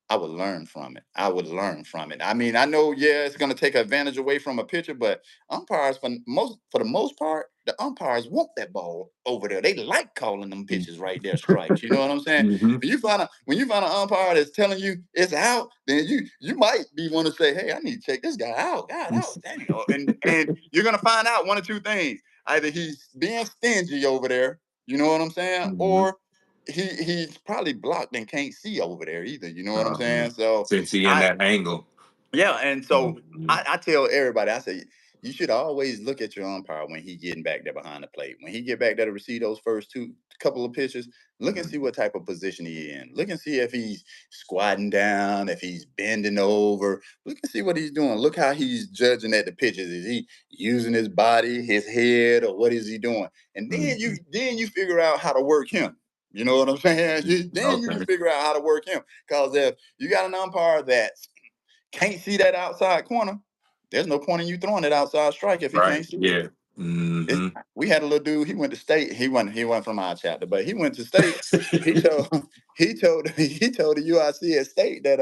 I would learn from it. I would learn from it. I mean, I know, yeah, it's going to take advantage away from a pitcher, but umpires, for the most part, the umpires want that ball over there. They like calling them pitches right there, strikes. You know what I'm saying? Mm-hmm. When you find an umpire that's telling you it's out, then you might be want to say, hey, I need to check this guy out. God, out, dang. And you're gonna find out one or two things: either he's being stingy over there, you know what I'm saying, Mm-hmm. or he's probably blocked and can't see over there either. You know what I'm Uh-huh. saying? So Since he in I that angle. yeah, and so Mhm. I tell everybody, I say you should always look at your umpire when he getting back there behind the plate. When he get back there to receive those first two couple of pitches, look and see Mhm. what type of position he in. Look and see if he's squatting down, if he's bending over. Look and see what he's doing. Look how he's judging at the pitches. Is he using his body, his head, or what is he doing? And Mhm. then you figure out how to work him. You know what I'm saying? Then you can Okay. figure out how to work him. Because if you got an umpire that can't see that outside corner, there's no point in you throwing it outside strike if he Right. can't see it. Yeah. Hmm. We had a little dude. He went to state. He went from our chapter, but he went to state. He told he told the UIC at state that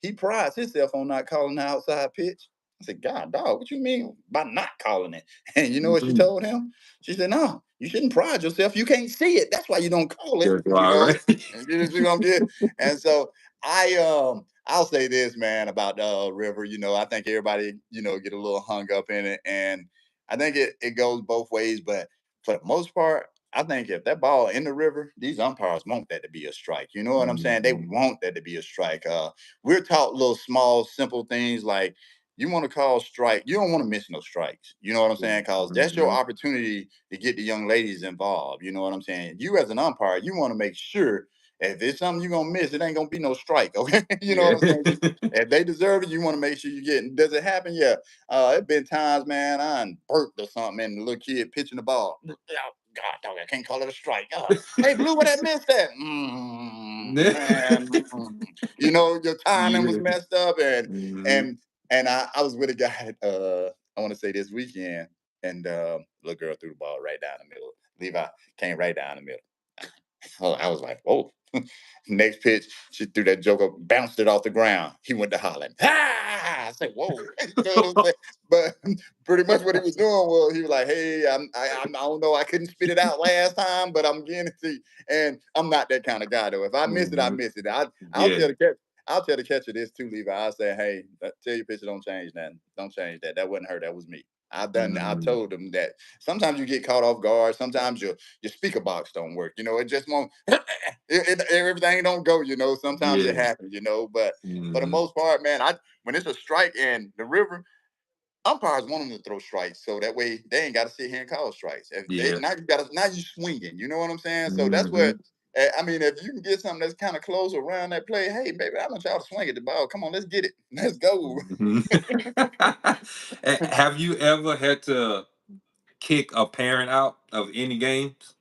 he prides himself on not calling the outside pitch. I said, God, dog, what you mean by not calling it? And you know what she Mhm. told him? She said, no, you shouldn't pride yourself. You can't see it. That's why you don't call it. That's all right. And you know what I'm getting? And so I'll say this, man, about the river. I think everybody, get a little hung up in it. And I think it goes both ways, but for the most part, I think if that ball in the river, these umpires want that to be a strike. You know what I'm saying? They Mhm. want that to be a strike. We're taught little small, simple things like you want to call strike. You don't want to miss no strikes. You know what I'm saying? Because that's your Mhm. opportunity to get the young ladies involved. You know what I'm saying? You as an umpire, you want to make sure if it's something you're gonna miss, it ain't gonna be no strike. Okay, you know what Yeah. I'm saying? If they deserve it, you want to make sure you get it. Does it happen? Yeah. It's been times, man, I done burped or something, and the little kid pitching the ball. Oh, God, dog, I can't call it a strike. Hey, Blue, what I missed that? Man, your timing was Yeah. messed up, and Mhm. and and I was with a guy. I want to say this weekend, and little girl threw the ball right down the middle. Levi came right down the middle. Oh, I was like, whoa. Next pitch, she threw that joker, bounced it off the ground. He went to hollering. Ah! I said, whoa. You know what I'm saying? But pretty much what he was doing was he was like, hey, I don't know. I couldn't spit it out last time, but I'm getting it to you. And I'm not that kind of guy, though. If I miss it, I Mhm. miss it. I'll Yeah. tell the catcher. I'll tell the catcher this too, Levi. I'll say, hey, tell your pitcher don't change that. Don't change that. That wasn't her. That was me. I Mhm. told them that sometimes you get caught off guard. Sometimes your speaker box don't work. It just won't everything don't go, sometimes it Yeah. happens, but for the Mhm. most part, man, when it's a strike in the river, umpires want them to throw strikes so that way they ain't got to sit here and call strikes. If they Yeah. now you swinging, you know what I'm saying? So that's what Mhm. I mean. If you can get something that's kind of close around that play, hey baby, I want y'all to swing at the ball. Come on, let's get it. Let's go. Mhm. Have you ever had to kick a parent out of any games?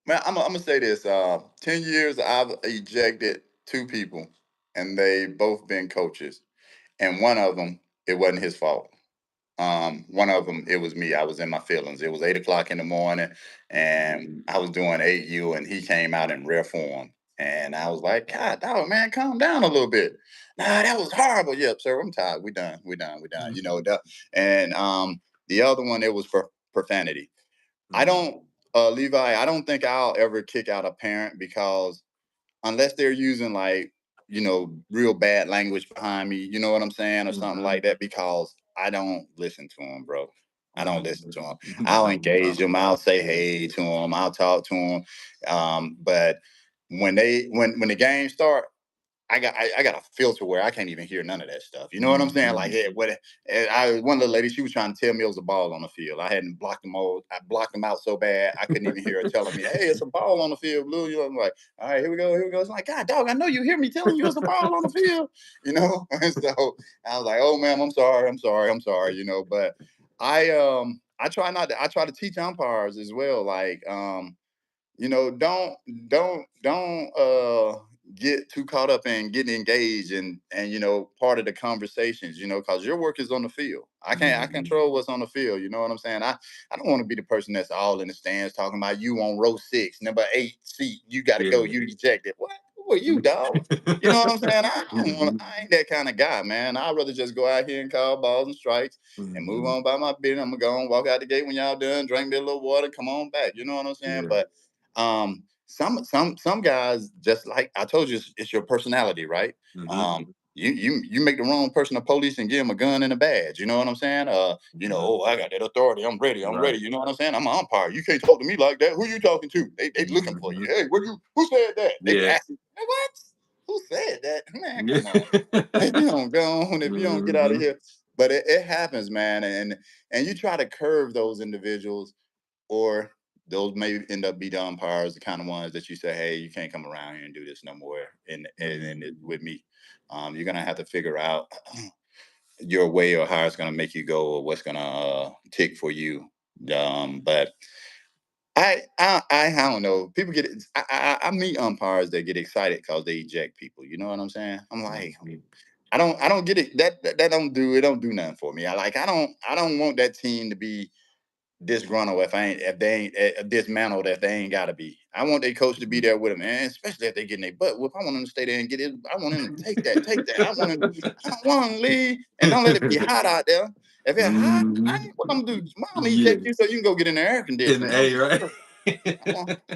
Man, I'm gonna say this. 10 years I've ejected two people, and they both been coaches, and one of them it wasn't his fault. One of them, it was me. I was in my feelings. It was 8 o'clock in the morning, and I was doing 8U, and he came out in rare form. And I was like, God, dog, man, calm down a little bit. Nah, that was horrible. Yep, sir, I'm tired. We done. We done. We done. And the other one, it was for profanity. I don't, Mhm. Levi, I don't think I'll ever kick out a parent because unless they're using like real bad language behind me, you know what I'm saying, or something Mhm. like that, because I don't listen to them, bro. I don't listen to them. I'll No engage them. I'll say hey to them. I'll talk to them. But when the game start, I got a filter where I can't even hear none of that stuff. You know what I'm saying? Like, Mhm. hey, what? One little lady, she was trying to tell me it was a ball on the field. I hadn't blocked them all. I blocked them out so bad I couldn't even hear her telling me, "Hey, it's a ball on the field, Blue." I'm like, "All right, here we go, here we go." It's like, God, dog, I know you hear me telling you it's a ball on the field. And so I was like, "Oh, ma'am, I'm sorry, I'm sorry, I'm sorry." But I try not to. I try to teach umpires as well. Like, don't get too caught up in getting engaged and part of the conversations, because your work is on the field. I Mhm. control what's on the field. You know what I'm saying? I don't want to be the person that's all in the stands talking about you on row 6, number 8 seat. You got to go. Yeah. You ejected. What? Who are you, dog? You know what I'm saying? Mhm. I ain't that kind of guy, man. I'd rather just go out here and call balls and strikes and move Mhm. on by my business. I'm gonna go and walk out the gate when y'all done, drink me a little water, come on back. You know what I'm saying? Yeah. But some guys, just like I told you, it's your personality, right? Mhm. You make the wrong person a police and give him a gun and a badge. You know what I'm saying? Mhm. Oh, I got that authority. I'm ready. I'm ready. Right. You know what I'm saying? I'm an umpire. You can't talk to me like that. Who you talking to? They looking for you. Mhm. Hey, who said that? They Yeah. asking, what? Who said that? Man, Yeah. come on. If you don't go on, if you don't get out of Mhm. here. But it happens, man. And you try to curve those individuals, or those may end up be the umpires, the kind of ones that you say, hey, you can't come around here and do this no more. And Mhm. with me, you're gonna have to figure out your way, or how it's gonna make you go, or what's gonna tick for you. But I don't know. People get I meet umpires that get excited because they eject people. You know what I'm saying? I'm like, Mhm. I don't get it. That don't do nothing for me. I don't want that team to be disgruntled if they ain't dismantled if they ain't gotta be. I want their coach to be there with them, man, especially if they getting their butt whooped. I want them to stay there and get it. I want them to take that. I don't want them to leave and don't let it be hot out there. If it's hot, I Mhm. ain't what I'm gonna do. Mom Yeah, eject you so you can go get in the air in the conditioning. A, right?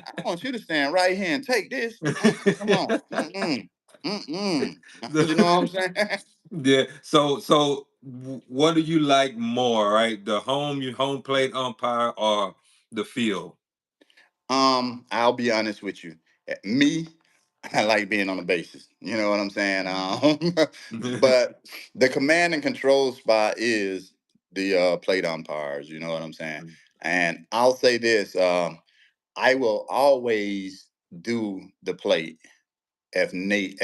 I want you to stand right here and take this. Come on. Mm-mm. Mm-mm. You know what I'm saying? Yeah. So what do you like more, right? The home plate umpire or the field? I'll be honest with you. Me, I like being on the bases. You know what I'm saying? But the command and control spot is the plate umpires. You know what I'm saying? And I'll say this: I will always do the plate if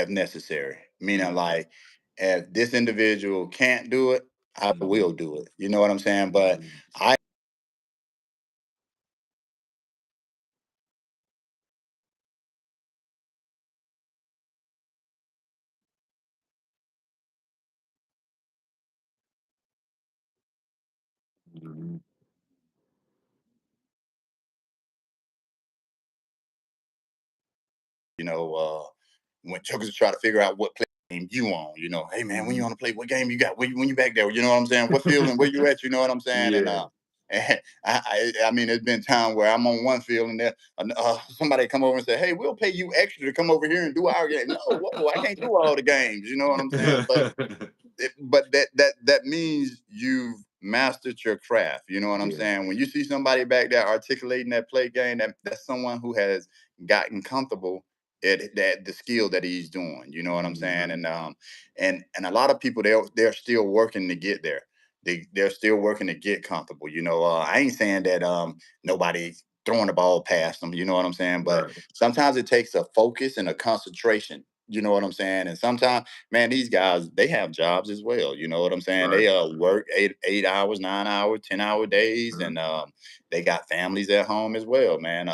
necessary. Meaning, Mhm. like, if this individual can't do it, I will Mhm. do it. You know what I'm saying? But Mhm. I Mhm. you know, when jokers try to figure out what play game you on, hey man, when you Mhm. on the play, what game you got? When you back there, you know what I'm saying? What field and where you at? You know what I'm saying? And Yeah. and I mean, there's been time where I'm on one field and there somebody come over and say, "Hey, we'll pay you extra to come over here and do our game." No, whoa, I can't do all the games. You know what I'm saying? But that means you've mastered your craft. You know what I'm Yeah. saying? When you see somebody back there articulating that play game, that's someone who has gotten comfortable at that the skill that he's doing. You know what I'm saying? Mhm. And a lot of people they're still working to get there. They're still working to get comfortable. I ain't saying that nobody's throwing the ball past them. You know what I'm saying? But Right. sometimes it takes a focus and a concentration. You know what I'm saying? And sometimes, man, these guys they have jobs as well. You know what I'm saying? Right. They work 8 hours, 9 hours, 10 hour days, Mhm. and they got families at home as well, man.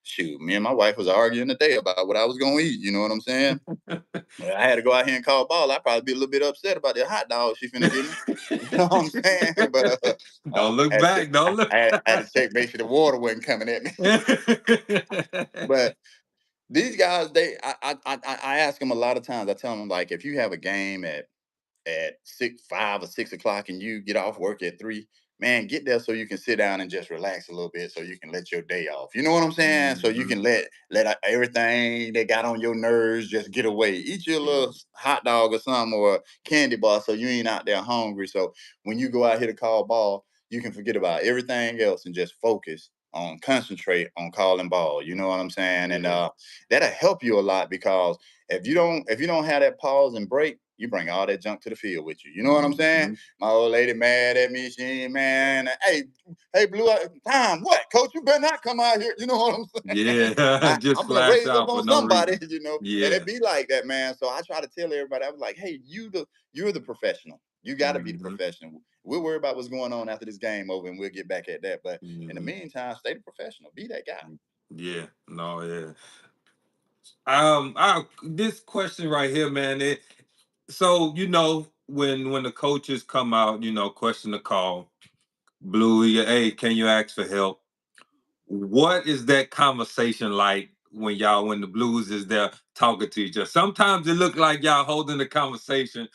Shoot, me and my wife was arguing today about what I was gonna eat. You know what I'm saying? I had to go out here and call ball. I'd probably be a little bit upset about that hot dog she finna give me. You know what I'm saying? But Don't look back. Don't look. I had to check, make sure the water wasn't coming at me. But these guys, I ask them a lot of times. I tell them like, if you have a game at 5 or 6 o'clock and you get off work at 3, man, get there so you can sit down and just relax a little bit so you can let your day off. You know what I'm saying? So you Mhm. can let everything that got on your nerves just get away. Eat your Yeah. little hot dog or something or candy bar so you ain't out there hungry. So when you go out here to call ball, you can forget about everything else and just focus on concentrate on calling ball. You know what I'm saying? And Yeah. that'll help you a lot because if you don't have that pause and break, you bring all that junk to the field with you. You know what I'm saying? Mhm. My old lady mad at me. She ain't man. Hey, Blue, time. What, coach? You better not come out here. You know what I'm saying? Yeah. Just I'm gonna flash raise up out for on no somebody, reason. and Yeah. it be like that, man. So I try to tell everybody, I was like, hey, you're the professional. You got to be the Mhm. professional. We'll worry about what's going on after this game over, and we'll get back at that. But in the Mhm. meantime, stay the professional. Be that guy. Yeah. No. Yeah. This question right here, man. So when the coaches come out, question the call, Blue, hey, can you ask for help? What is that conversation like when the Blues is there talking to each other? Sometimes it look like y'all holding the conversation.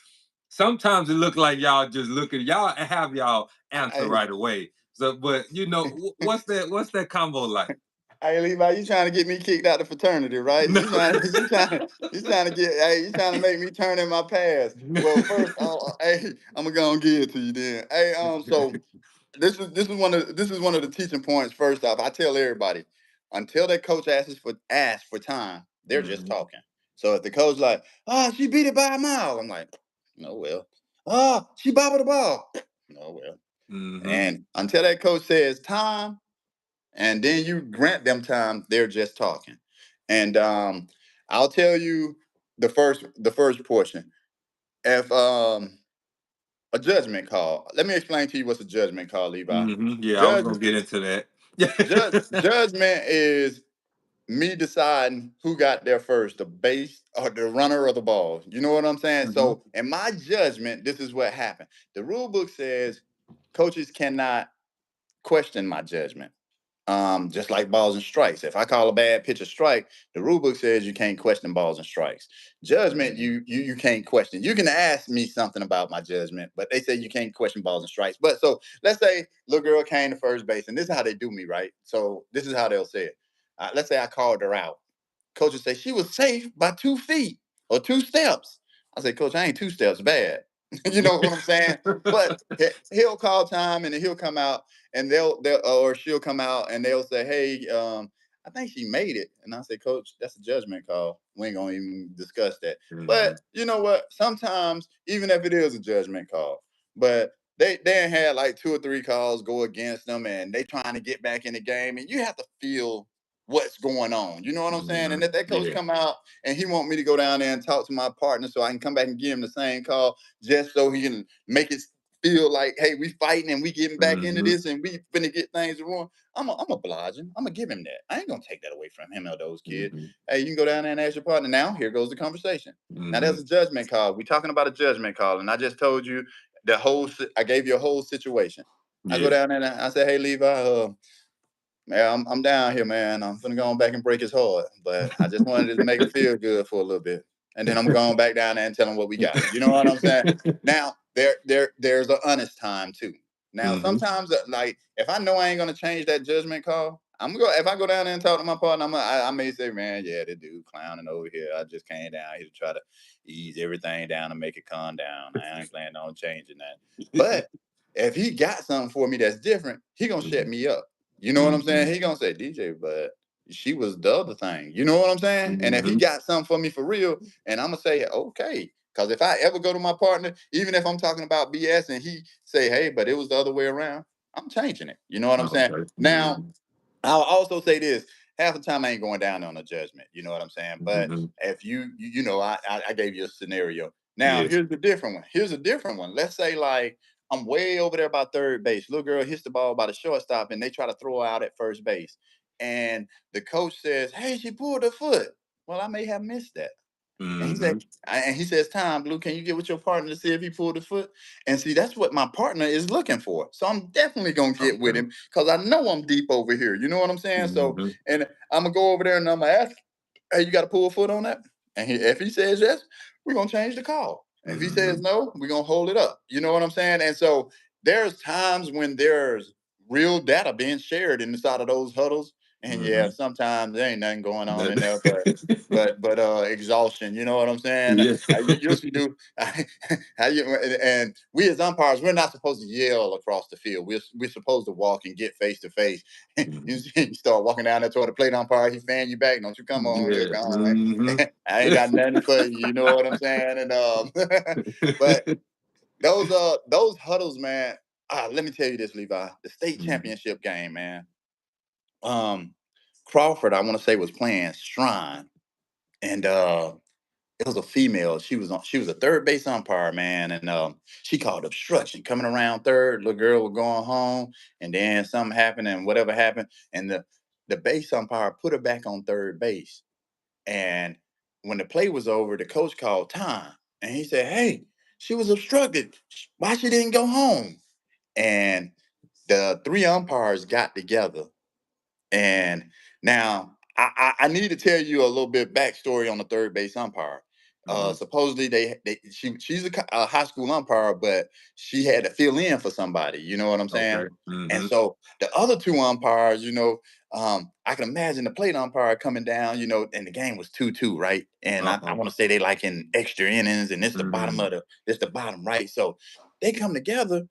Sometimes it look like y'all just looking y'all and have y'all answer Hey, right away. So, but what's that combo like? hey, Levi, you trying to get me kicked out of fraternity, right? No. You trying to get, hey, you trying to make me turn in my past. Well, first, hey, I'm gonna go and give it to you then. Hey, so this is one of the teaching points. First off, I tell everybody, until that coach asks for time, they're just Mhm. talking. So if the coach like, she beat it by a mile, I'm like, no, well, she bobbled the ball, no, well, Mhm. and until that coach says time and then you grant them time, they're just talking. And I'll tell you the first portion. If a judgment call, let me explain to you what's a judgment call, Levi. Yeah, I was Judge gonna get into that. judgment is me deciding who got there first, the base or the runner or the ball. You know what I'm saying? Mhm. So in my judgment, this is what happened. The rule book says coaches cannot question my judgment. Just like balls and strikes. If I call a bad pitch a strike, the rule book says you can't question balls and strikes. Judgment, Mhm. you can't question. You can ask me something about my judgment, but they say you can't question balls and strikes. But so let's say little girl came to first base, and this is how they do me, right? So this is how they'll say it. Let's say I called her out. Coach would say she was safe by 2 feet or 2 steps. I say, Coach, I ain't 2 steps bad. You know what I'm saying? But he'll call time and then he'll come out and they'll or she'll come out and they'll say, hey, I think she made it. And I say, Coach, that's a judgment call. We ain't gonna even discuss that. But Mhm. you know what? Sometimes, even if it is a judgment call, but they had like 2 or 3 calls go against them and they trying to get back in the game. And you have to feel what's going on. You know what I'm saying? And Mhm. if that coach Yeah. come out and he want me to go down there and talk to my partner so I can come back and give him the same call just so he can make it feel like, hey, we fighting and we getting back into Mhm. this and we finna get things wrong. I'm obliging. I'm gonna give him that. I ain't gonna take that away from him or those kids. Mhm. Hey, you can go down there and ask your partner. Now, here goes the conversation. Now, there's Mhm. a judgment call. We're talking about a judgment call, and I just told you the whole. I gave you a whole situation. I go Yeah. down there and I say, hey, Levi, man, I'm down here, man. I'm gonna go on back and break his heart, but I just wanted to make him feel good for a little bit, and then I'm going back down there and tell him what we got. You know what I'm saying? Now there's an honest time too. Now Mhm. sometimes like if I know I ain't gonna change that judgment call, I'm gonna go. If I go down there and talk to my partner, I may say, man, yeah, the dude clowning over here. I just came down here to try to ease everything down and make it calm down. I ain't planning on changing that. But if he got something for me that's different, he gonna shut Mhm. me up. You know what I'm saying? Mhm. He gonna say, DJ, but she was the other thing. You know what I'm saying? And if he Mhm. got something for me for real, and I'm gonna say, okay. Because if I ever go to my partner, even if I'm talking about BS and he say, hey, but it was the other way around, I'm changing it. You know what I'm saying? Okay. Now, Mhm. I'll also say this: half the time I ain't going down on a judgment. You know what I'm saying? But Mhm. if you know, I gave you a scenario. Now Yes. here's the different one. Here's a different one. Let's say like I'm way over there by third base. Little girl hits the ball by the shortstop, and they try to throw out at first base. And the coach says, "Hey, she pulled her foot." Well, I may have missed that. And he said, Mhm. and he says, Tom, Blue, can you get with your partner to see if he pulled his foot? And see, that's what my partner is looking for. So I'm definitely gonna get with Okay. him because I know I'm deep over here. You know what I'm saying? So, Mhm. and I'm gonna go over there and I'm gonna ask, hey, you got to pull a foot on that? And if he says yes, we're gonna change the call. If he says Mhm. no, we're gonna hold it up. You know what I'm saying? And so there's times when there's real data being shared inside of those huddles. And yeah, Mhm. sometimes there ain't nothing going on That in there, but exhaustion. You know what I'm saying? Yeah. You used to do how you and we as umpires, we're not supposed to yell across the field. We're supposed to walk and get face to face. You start walking down there toward the plate umpire, he fan you back. Don't you come on here, Yeah. come on, Mhm. man. I ain't got nothing for you. You know what I'm saying? And but those huddles, man. Let me tell you this, Levi. The state Mhm. championship game, man. Um, Crawford, I want to say, was playing Shrine, and it was a female. She was a third base umpire, man, and she called obstruction coming around third. Little girl was going home, and then something happened, and whatever happened, and the base umpire put her back on third base. And when the play was over, the coach called time, and he said, "Hey, she was obstructed. Why she didn't go home?" And the three umpires got together and now I need to tell you a little bit backstory on the third base umpire. Mhm. Supposedly she's a high school umpire, but she had to fill in for somebody. You know what I'm saying? Okay. And Mhm. so the other two umpires, I can imagine the plate umpire coming down, and the game was 2-2, right? And I Uh-huh. want to say they like in extra innings, and Mhm. it's the bottom right. So they come together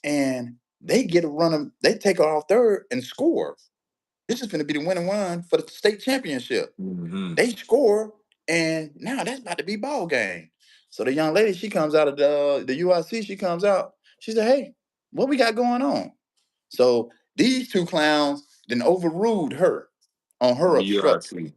and they get a run of they take her off third and score. This is going to be the winning one for the state championship. Mhm. They score, and now that's about to be ball game. So the young lady, she comes out of the UIC. She comes out. She said, "Hey, what we got going on?" So these two clowns then overruled her on her The obstruction. URC.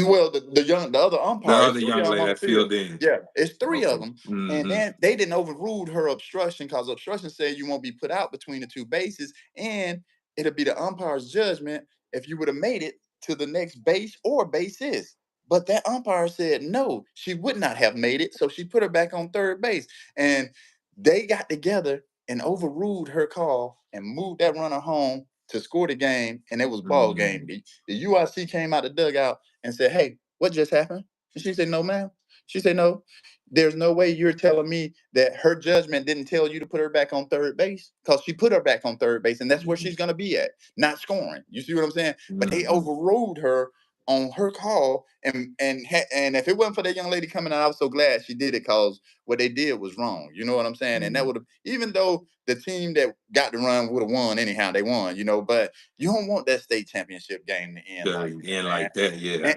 Well, the other The umpire, it's other three young of them lady on the that field. filled in. Yeah, it's three of Okay. them, and Mhm. then they didn't overrule her obstruction because obstruction said you won't be put out between the two bases, and it'll be the umpire's judgment if you would have made it to the next base or bases. But that umpire said no, she would not have made it, so she put her back on third base, and they got together and overruled her call and moved that runner home to score the game, and it was ball game. Mm. The UIC came out the dugout and said, "Hey, what just happened?" And she said, "No, ma'am." She said, "No, there's no way you're telling me that her judgment didn't tell you to put her back on third base, because she put her back on third base, and that's where she's going to be at, not scoring." You see what I'm saying? But they Mhm. overruled her on her call, and if it wasn't for that young lady coming out, I was so glad she did it, because what they did was wrong. You know what I'm saying? And that would have, even though the team that got the run would have won anyhow, they won. But you don't want that state championship game to end like To that, end man. like that, yeah.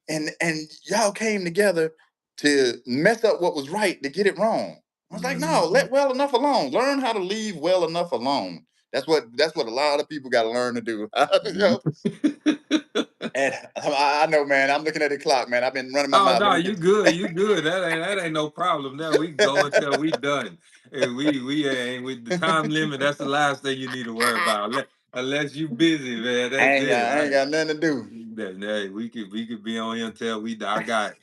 And y'all came together to mess up what was right to get it wrong. I was like, no, Mhm. let well enough alone. Learn how to leave well enough alone. That's what a lot of people got to learn to do. You know? And I know, man. I'm looking at the clock, man. I've been running my Oh mouth. no, Let me you get. good, you good. That ain't no problem. There, we can go until we done. And we ain't with the time limit. That's the last thing you need to worry about. Unless you busy, man. That's it. I ain't got nothing to do. Hey, we could be on here until we die. I got,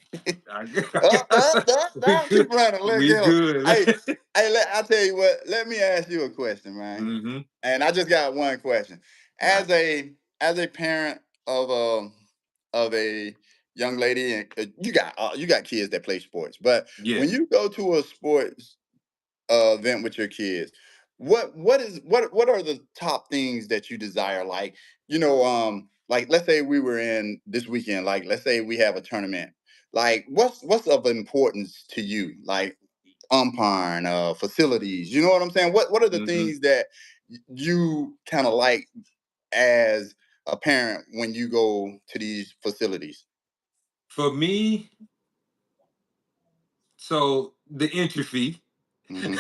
Up, up, up, we down. Keep good. running. Let's We go. good. Hey, I tell you what. Let me ask you a question, man. Mm-hmm. And I just got one question. Right. As a parent of a young lady, and you got kids that play sports, but when Yes. you go to a sports event with your kids, what are the top things that you desire? Like, like, let's say we were in this weekend, like, let's say we have a tournament. Like, what's of importance to you? Like, umpiring, facilities. You know what I'm saying? What are the Mm-hmm. things that you kind of like as a parent when you go to these facilities? For me, so the entry fee. Hmm. Hmm.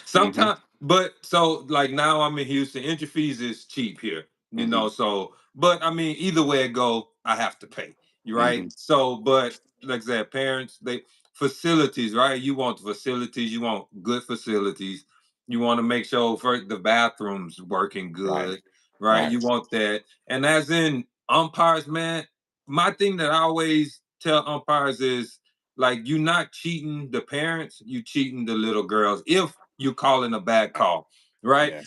Sometimes, but so like now I'm in Houston. Entry fees is cheap here, Hmm. So, but I mean, either way it go, I have to pay. You right? Hmm. So, but like I said, parents, they facilities, right? You want facilities, you want good facilities. You want to make sure for the bathrooms working Right. good, right? Right. You want that, and as in umpires, man. My thing that I always tell umpires is like you're not cheating the parents, you cheating the little girls if you calling a bad call, right? Yeah.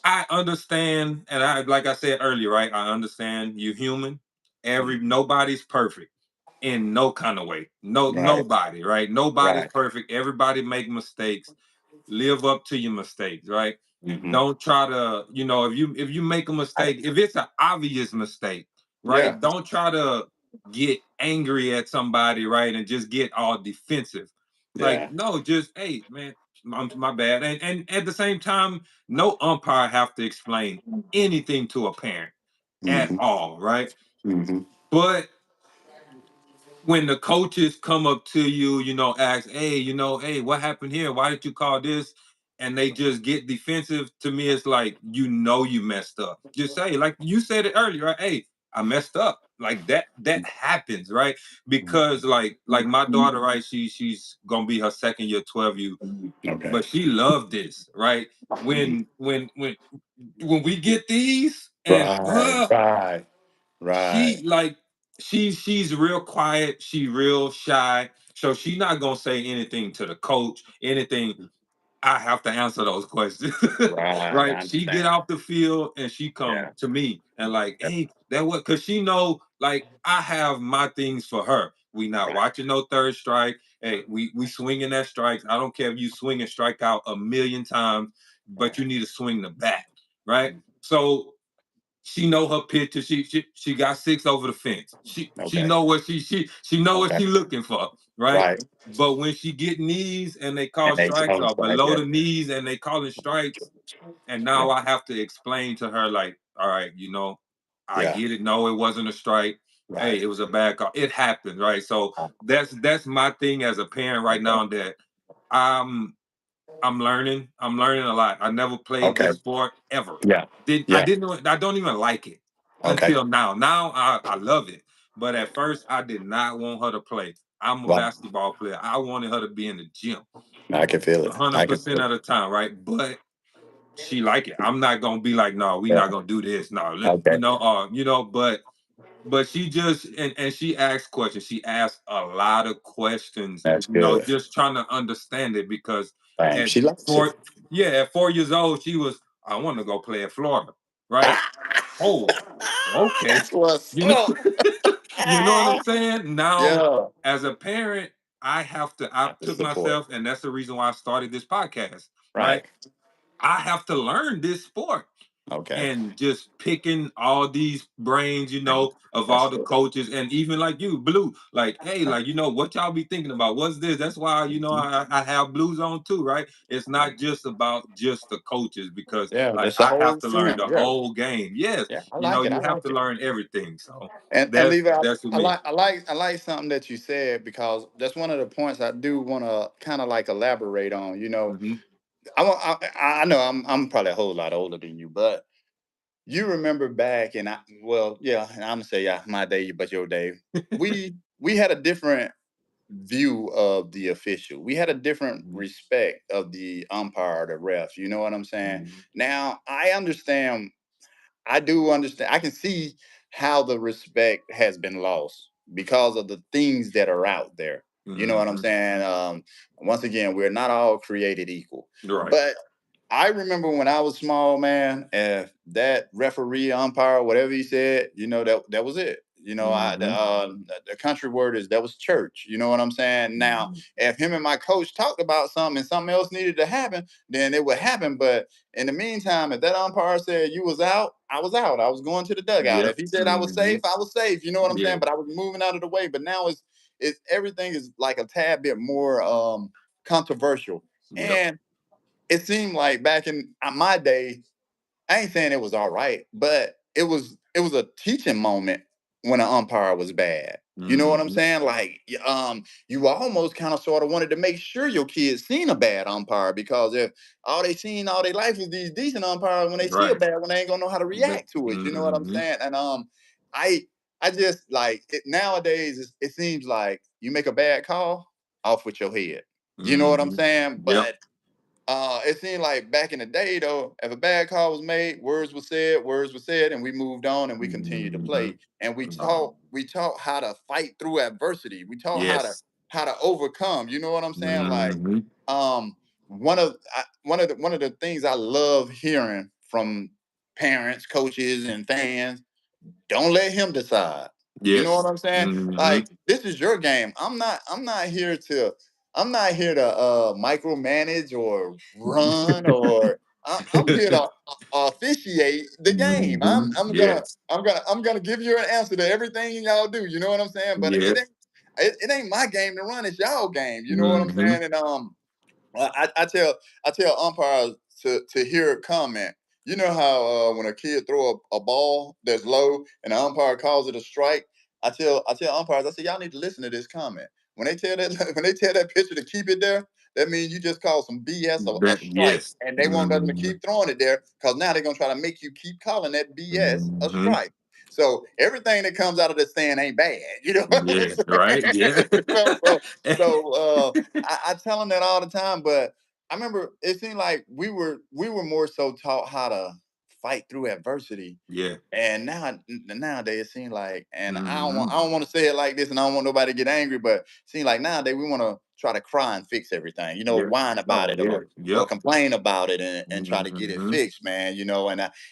I understand, and I like I said earlier, right? I understand you're human. Mhm. Nobody's perfect in no kind of way. No, Right. nobody, right? Nobody's Right. perfect. Everybody make mistakes. Live up to your mistakes, right? Hmm. Don't try to, if you make a mistake, if it's an obvious mistake, Yeah. right? Don't try to get angry at somebody, right? And just get all defensive. Like, Yeah. no, just hey, man, my bad. And at the same time, no umpire have to explain anything to a parent at Hmm. all, right? Hmm. But when the coaches come up to you, ask, hey, hey, what happened here? Why did you call this? And they just get defensive. To me, it's like, you messed up. Just say, like you said it earlier, right? Hey, I messed up. Like that happens, right? Because like my daughter, right? She's gonna be her second year 12U, Okay. but she loved this, right? Mhm. When we get these and Right. Right. Right. she like she's real quiet, she real shy, so she not gonna say anything to the coach, anything. I have to answer those questions. Right. I Right, she get understand. off the field and she come Yeah. to me and like, Yeah. hey, that what, because she know like I have my things for her. We not Right. watching no third strike. Hey, we swinging that strikes. I don't care if you swing and strike out a million times, but you Right. need to swing the bat, right? So she know her picture. She got six over the fence. She Okay. know what she know what Okay. she looking for, right? Right. But when she get knees and they And call they strikes, sound or like below yeah. the knees and they calling strikes, and Yeah. now I have to explain to her like, all right, I Yeah. get it. No, it wasn't a strike. Hey, Right. it was a bad call. It happened, right? So that's my thing as a parent right Okay. now, that I'm I'm learning. I'm learning a lot. I never played Okay. this sport ever. Yeah. Did I Yeah. didn't I don't even like it Okay. until now. Now I love it. But at first I did not want her to play. I'm a Right. basketball player. I wanted her to be in the gym I can feel it. I can 100% feel of the time, right? But she like it. I'm not gonna be like, no, we it. not gonna do this. No, Yeah. Okay. but she just and she asked questions. She asked a lot of questions, That's good. just trying to understand it because Right. at She likes four it. yeah, at 4 years old, she was, I want to go play at Florida, right? Oh, okay. That's what's You know, up. you know what I'm saying? Now, Yeah, as a parent, I have to took support. myself, and that's the reason why I started this podcast, right? Right. I have to learn this sport Okay. and just picking all these brains, of That's all the good. coaches, and even like you, Blue, like, hey, Right. like, what y'all be thinking about? What's this? That's why, Mhm. I have Blues on too, right? It's Right. not just about just the coaches because, Yeah, like, that's the I whole have to learn experience. the Yeah. whole game. Yes, Yeah. I like it. I you have like to it. learn everything. So And that's Levi, that's with me. I like something that you said because that's one of the points I do want to kind of like elaborate on. Hmm. I know I'm probably a whole lot older than you, but you remember back and yeah, and I'm gonna say yeah, my day, but your day. We had a different view of the official. We had a different Hmm. respect of the umpire, the refs. You know what I'm saying? Hmm. Now I understand. I do understand. I can see how the respect has been lost because of the things that are out there. You know what I'm Hmm. saying? Once again, we're not all created equal. Right. But I remember when I was small, man, if that referee, umpire, whatever he said, that was it. Hmm. The country word is that was church. You know what I'm saying? Now, Hmm. if him and my coach talked about something and something else needed to happen, then it would happen. But in the meantime, if that umpire said you was out, I was out. I was going to the dugout. Yeah. If he said Hmm. I was safe. You know what I'm Yeah. saying? But I was moving out of the way. But now it's everything is like a tad bit more controversial. Yep. And it seemed like back in my day, I ain't saying it was all right, but it was a teaching moment when an umpire was bad. You know what I'm Hmm. saying? Like, you almost kind of sort of wanted to make sure your kids seen a bad umpire because if all they seen all their life is these decent umpires, when they see a Right. bad one, they ain't gonna know how to react to it. You know what I'm Hmm. saying? And I I just like it nowadays. It seems like you make a bad call, off with your head. You know what I'm Hmm. saying? Yep. But it seemed like back in the day, though, if a bad call was made, words were said, and we moved on and we continued to Hmm. play. And No. we taught how to fight through adversity. We taught Yes. how to overcome. You know what I'm saying? Like, Hmm. um, one of the things I love hearing from parents, coaches, and fans, don't let him decide. You know what Yes. I'm saying? Hmm. Like this is your game. I'm not here to micromanage or run or I'm here to officiate the game. Hmm. Yes. I'm gonna give you an answer to everything y'all do. You know what I'm saying? But Yes. it ain't my game to run. It's y'all game. You know what I'm Hmm. saying? And I tell umpires to hear a comment. You know how when a kid throw a ball that's low and the umpire calls it a strike. I tell umpires. I say y'all need to listen to this comment. When they tell that when they tell that pitcher to keep it there, that means you just called some BS a That strike, yes. and they want them to Hmm. keep throwing it there because now they're gonna try to make you keep calling that BS a Hmm. strike. So everything that comes out of this saying ain't bad, you know what I'm Yeah. Right. Yeah. saying? I tell them that all the time, but I remember it seemed like we were more so taught how to fight through adversity. Yeah. And nowadays it seems like, and Hmm. I don't want to say it like this, and I don't want nobody to get angry, but it seems like nowadays we want to try to cry and fix everything, Yeah. whine about Oh it yeah. or Yep. complain about it and try to get it Hmm. fixed, man.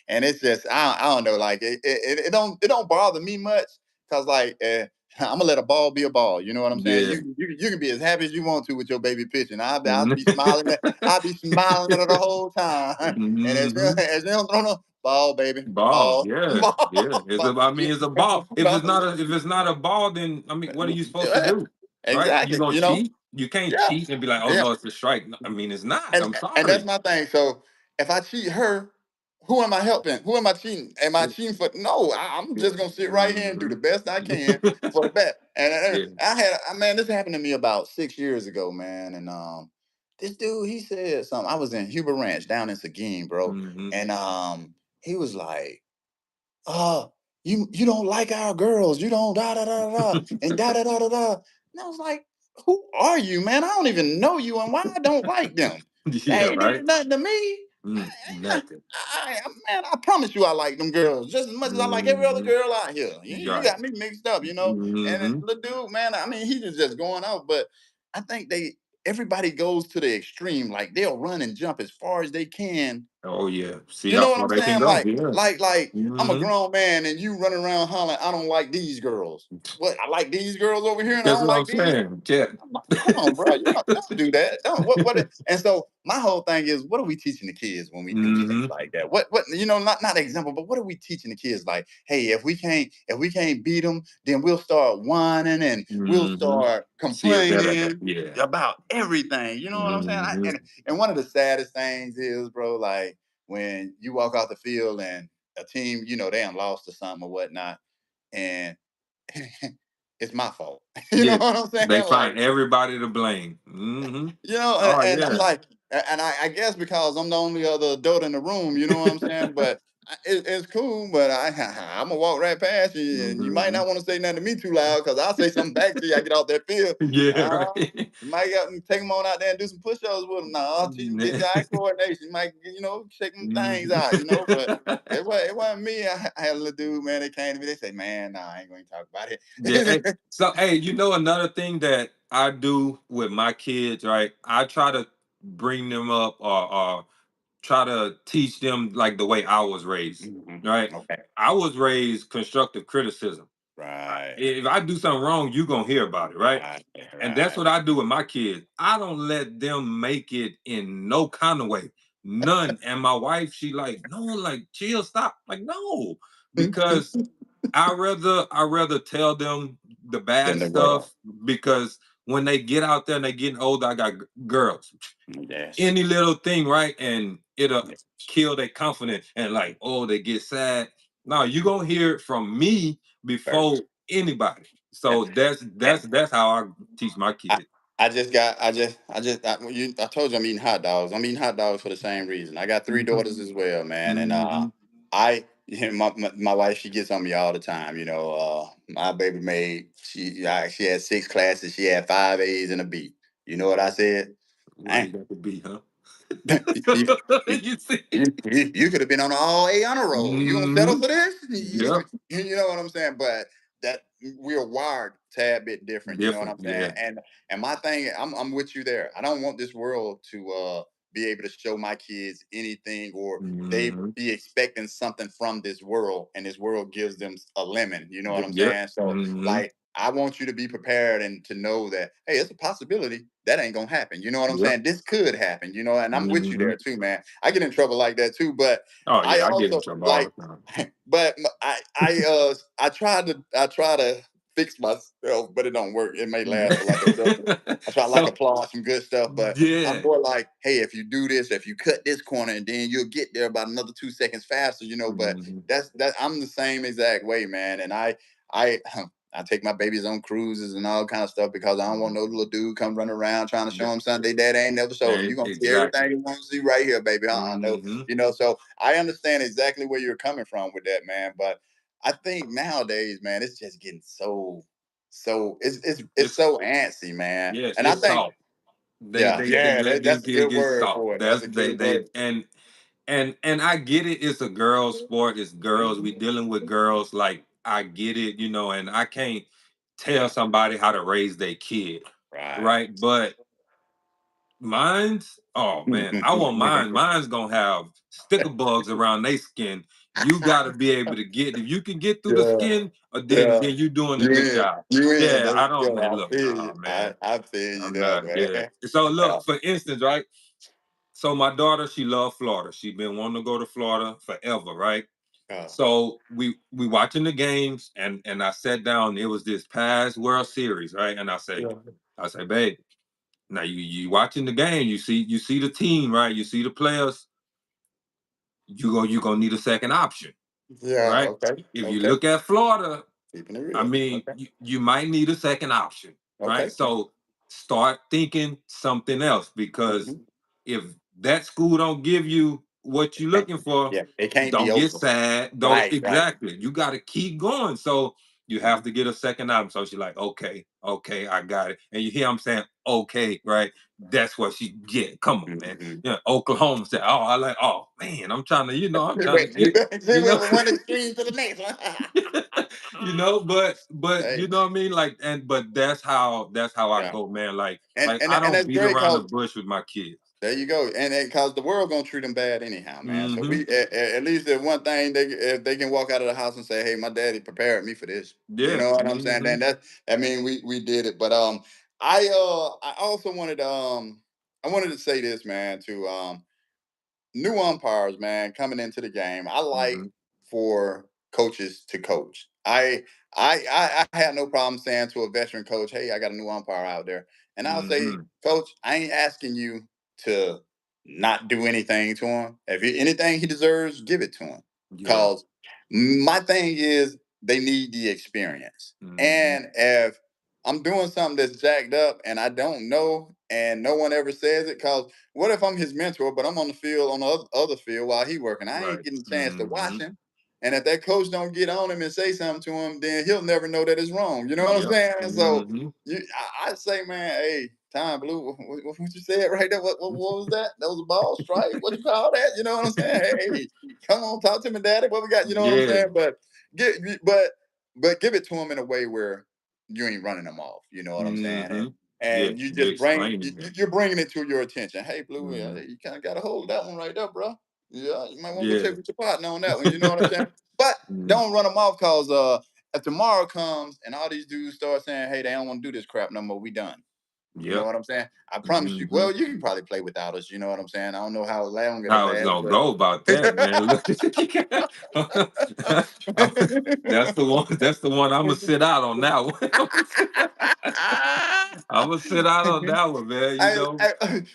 And it's just I don't know, like it don't bother me much because like I'm gonna let a ball be a ball. You know what I'm saying? Yeah. You can be as happy as you want to with your baby pitching. I'll Hmm. be smiling I'll be smiling at her the whole time. And as they don't throw no ball, baby, Ball, ball, yeah, yeah. ball, It's ball. a, I mean, it's a ball. Ball. If it's not a ball, then I mean, what are you supposed to Yeah, do, right? You exactly. gonna cheat? You can't Yeah, cheat and be like, oh yeah. no, it's a strike. No, I mean, it's not. I'm And that's sorry. my thing. So if I cheat her, who am I helping? Who am I cheating? Am I cheating for? No, I'm just gonna sit right here and do Mhm. the best I can for the bet. And Yeah. man, this happened to me about 6 years ago, man. And this dude, he said something. I was in Huber Ranch down in Seguin, bro, Hmm. and he was like, uh, you don't like our girls, you don't da da da da and da da da da da. And I was like, who are you, man? I don't even know you, and why I don't like them? Yeah. They ain't Right. did nothing to me. Nothing. Man, I promise you, I like them girls just as much as I like every other Hmm. girl out here. You Right. got me mixed up, you know. And Hmm. the dude, man, I mean, he was just going out, but I think they. everybody goes to the extreme. Like they'll run and jump as far as they can. Oh yeah. See You how know what far I'm they can saying? go. Like, Yeah. I'm a Mm-hmm. grown man and you running around hollering, I don't like these girls. What? I like these girls over here and I That's don't what I'm like these. saying. Yeah. I'm like, come on, bro. You don't do that. Don't and so my whole thing is what are we teaching the kids when we do things Mm-hmm. like that? What not example, but what are we teaching the kids? Like, hey, if we can't beat them, then we'll start whining and we'll Mm-hmm. start See if that ever. complaining Yeah. about everything. You know what I'm saying? Mm-hmm. And one of the saddest things is, bro, like when you walk off the field and a team, they ain't lost or something or whatnot, and it's my fault. You know Yeah. what I'm They saying? Like, find everybody to blame. Mm-hmm. Oh and I'm yeah. like, and I guess because I'm the only other adult in the room, you know what I'm saying? But it's cool, but I'm gonna walk right past you, and you might Mm-hmm. not want to say nothing to me too loud because I'll say something back to you. I get off that field. Yeah. Uh, Right. you might got to take them on out there and do some push-ups with them. Now, teach them get your eye coordination. You might, check them things out, But Mhm. it wasn't me. I had a little dude, man. They came to me. They say, "Man, nah, I ain't going to talk about Yeah. Hey, it." so, hey, another thing that I do with my kids, right? I try to bring them up or try to teach them like the way I was raised, Mhm. right? Okay. I was raised constructive criticism. Right. If I do something wrong, you're going to hear about it, right? Right. And that's Right. what I do with my kids. I don't let them make it in no kind of way. None. And my wife, she like, no, like, chill, stop. Like, no, because I rather tell them the Then bad the world. stuff because when they get out there and they getting older, I got girls. Yes. Any little thing, right? And it'll Yes. kill their confidence and like, oh, they get sad. No, you gonna hear it from me before First. anybody. Yeah. So that's And that's that's how I teach my I, kids. I told you I'm eating hot dogs. I'm eating hot dogs for the same reason. I got three daughters Mhm. as well, man. And Mhm. my wife, she gets on me all the time. My baby maid, she had 6 classes. She had 5 A's and a B. You know what I said? Why Eh, you got to be, huh? you, you, You see? you could have been on an all A honor roll. You gonna settle Mhm. for this? Yep. You know what I'm saying? But that we're wired a tad bit different. You know what Different. I'm saying? Yeah. And my thing, I'm with you there. I don't want this world to be able to show my kids anything or they Mhm. be expecting something from this world, and this world gives them a lemon. You know what I'm Yep. saying? So Mhm. like. I want you to be prepared and to know that, hey, it's a possibility that ain't gonna happen. You know what I'm Yep. saying? This could happen, and I'm with you Mhm. there too, man. I get in trouble like that too, but Oh I yeah, I get in also trouble all like, the time. but I try to fix myself, but it don't work. It may last for like a second. I try like So applaud some good stuff, but I'm yeah. more like, hey, if you do this, if you cut this corner, and then you'll get there about another 2 seconds faster, But Mhm. that I'm the same exact way, man. And I I take my babies on cruises and all kind of stuff because I don't want no little dude come running around trying to show Yeah. them something they dad ain't never showed them. Yeah, You're gonna see everything exactly. you want to see right here, baby. No, Mhm. So I understand exactly where you're coming from with that, man. But I think nowadays, man, it's just getting so it's It's so antsy, man. yes, And I it's think, soft. They yeah, they they yeah, let that's a it good get word soft. for it. That's That's a they good word. they and I get it. It's a girl sport. It's girls. We Mhm. dealing with girls. Like I get it, and I can't tell somebody how to raise their kid, Right. right? But mine's, oh man, I want mine. Mine's gonna have sticker bugs around their skin. You got to be able to get. If you can get through the Yeah. skin, then Yeah. you doing a You good in. job. You in. Yeah, That's I don't, good. man. I Look, feel you. nah, man, I feel you I'm there, not. Yeah. man. So Yeah. look, for instance, right? So my daughter, she loved Florida. She been wanting to go to Florida forever, right? Yeah. So we watching the games, and I sat down. It was this past World Series, right? And I say, babe, now you watching the game. You see the team, right? You see the players. You gonna need a second option, Yeah. right? Okay. If you Okay. look at Florida, Keeping it I real. mean, Okay. you might need a second option, right? Okay. So start thinking something else because Mhm. if that school don't give you what you're Okay. looking for, Yeah. It can't be don't get over. sad. Don't Right. Right. exactly. You got to keep going. So you have Mhm. to get a second option. So she's like, okay, I got it. And you hear I'm saying, okay, right? That's what she get. Come on, man. Mhm. Yeah, Oklahoma said, "Oh, I like. Oh man, I'm trying to, I'm She trying to went, she get, went, she you went know." from one extreme to the next one. But Hey, you know what I mean, like, and but that's how I yeah, go, man. and I and don't that's beat great around the because bush with my kids. there you go, and because the world gonna treat them bad anyhow, man. So Mm-hmm. we at least if one thing they if they can walk out of the house and say, "Hey, my daddy prepared me for this," you Yeah. know what I'm saying? Mm-hmm. Then that I mean we did it. But I also wanted I wanted to say this, man, to new umpires, man, coming into the game. I like Mm-hmm. for coaches to coach. I had no problem saying to a veteran coach, "Hey, I got a new umpire out there," and I'll say, Mm-hmm. "Coach, I ain't asking you to not do anything to him. Anything he deserves, give it to him." Yeah. Cause my thing is they need the experience, Mm-hmm. and if I'm doing something that's jacked up and I don't know, and no one ever says it, cause what if I'm his mentor, but I'm on the field on the other field while he working? I ain't Right. getting a chance to watch Mm-hmm. him. And if that coach don't get on him and say something to him, then he'll never know that it's wrong. You know what I'm Yep. saying? So Mm-hmm. I say, man, hey, Time Blue, what you said right there? What was that? That was a ball strike. What you call that? You know what I'm saying? Hey, come on, talk to me, Daddy. What we got? You know what I'm Yeah. saying? Get but give it to him in a way where you ain't running them off. You know what I'm saying? Mm-hmm. Yeah. And you You just explaining it. you're bringing it to your attention. Hey, Blue, Mm-hmm. you kind of got a hold of that one right there, bro. Yeah, you might want to go Yeah. check with your partner on that one. You know what I'm saying? But Mm-hmm. don't run them off because if tomorrow comes and all these dudes start saying, "Hey, they don't want to do this crap no more. We done." You know Yep. what I'm saying? I promise you. Mm-hmm. Well, you can probably play without us. You know what I'm saying? I don't know how long it'll How it's last, gonna but go about that, man. Look, that's the one. That's the one. I'm gonna sit out on that one. I'm gonna sit out on that one, man.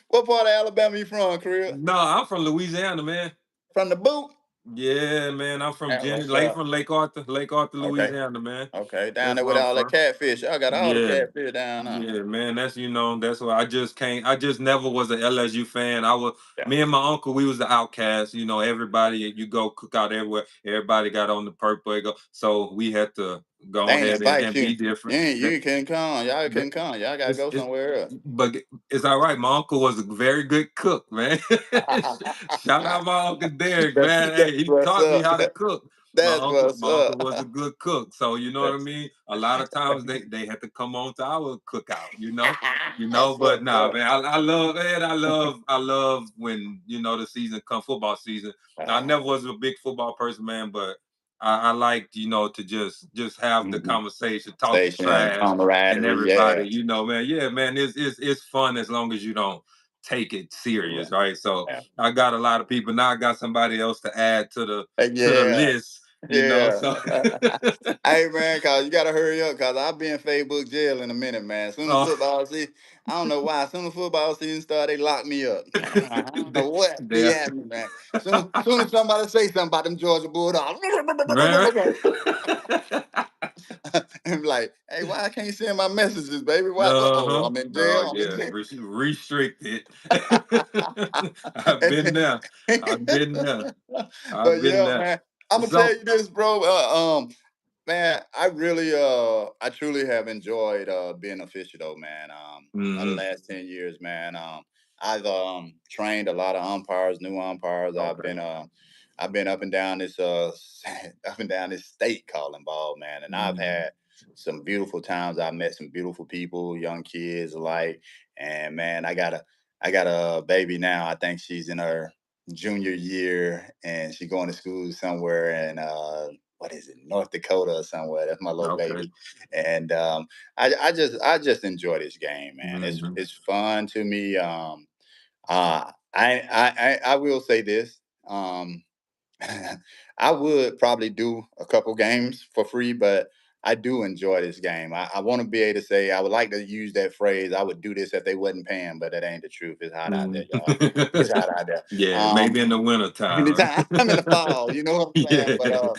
What part of Alabama you from, Crib? No, I'm from Louisiana, man. From the boot? Yeah, man. I'm from Man, Jenny what's Lake, up? from Lake Arthur, Okay. Louisiana, man. Okay. Down That's there where with I'm all that from. catfish. Y'all got all the Yeah. catfish down there. Yeah, man. That's why I just can't. I just never was an LSU fan. Yeah. Me and my uncle, we was the outcasts. Everybody, you go cook out everywhere. Everybody got on the purple. So we had to go They ain't ahead invite and you. be different. You couldn't come. Y'all That couldn't come. Y'all gotta it's go it's somewhere else. but it's all right. My uncle was a very good cook, man. Shout out my uncle Derek, man. Hey, That's he what's taught me up. how to cook. That's what's My uncle up. was a good cook, so you know what I mean. A lot of times they had to come on to our cookout, That's But what's nah, up. man, I love man. I love when the season come, football season. I Uh, never was a big football person, man, but I like to just have the mhm. conversation, talk the Station trash, and camaraderie. Yeah. everybody, man, yeah, man, it's fun as long as you don't take it Yeah. serious, right? So Yeah. I got a lot of people now. I got somebody else to add to the Yeah. list, Yeah. So Hey man, cause you gotta hurry up, cause I'll be in Facebook jail in a minute, man. Soon as uh, football season, I don't know why. Soon as football season start, they lock me up. I don't they, know what be they happening, man. Soon as somebody say something about them Georgia Bulldogs, right. I'm like, hey, why I can't send my messages, baby? Why? Oh, Uh-huh. I'm in Oh jail. I'm in yeah, jail. restricted. I've been there. I've been there. I've But been yeah, there. man, I'm gonna tell So you this, bro. Man, I truly have enjoyed being official though, man. The mhm. last 10 years, man. I've trained a lot of umpires, new umpires. Okay. I've been up and down this up and down this state calling ball, man, and I've Mhm. had some beautiful times. I've met some beautiful people, young kids alike, and man, I got a baby now. I think she's in her junior year, and she's going to school somewhere in what is it, North Dakota or somewhere. That's my little Okay. baby, and I just enjoy this game, man. Mhm. It's fun to me. I will say this. I would probably do a couple games for free, but I do enjoy this game. I want to be able to say I would like to use that phrase. I would do this if they wasn't paying, but that ain't the truth. It's hot out there, Mhm. y'all. It's hot out there. Yeah, maybe Um, in the winter time. Anytime I'm in the fall, you know what I'm saying? Yeah.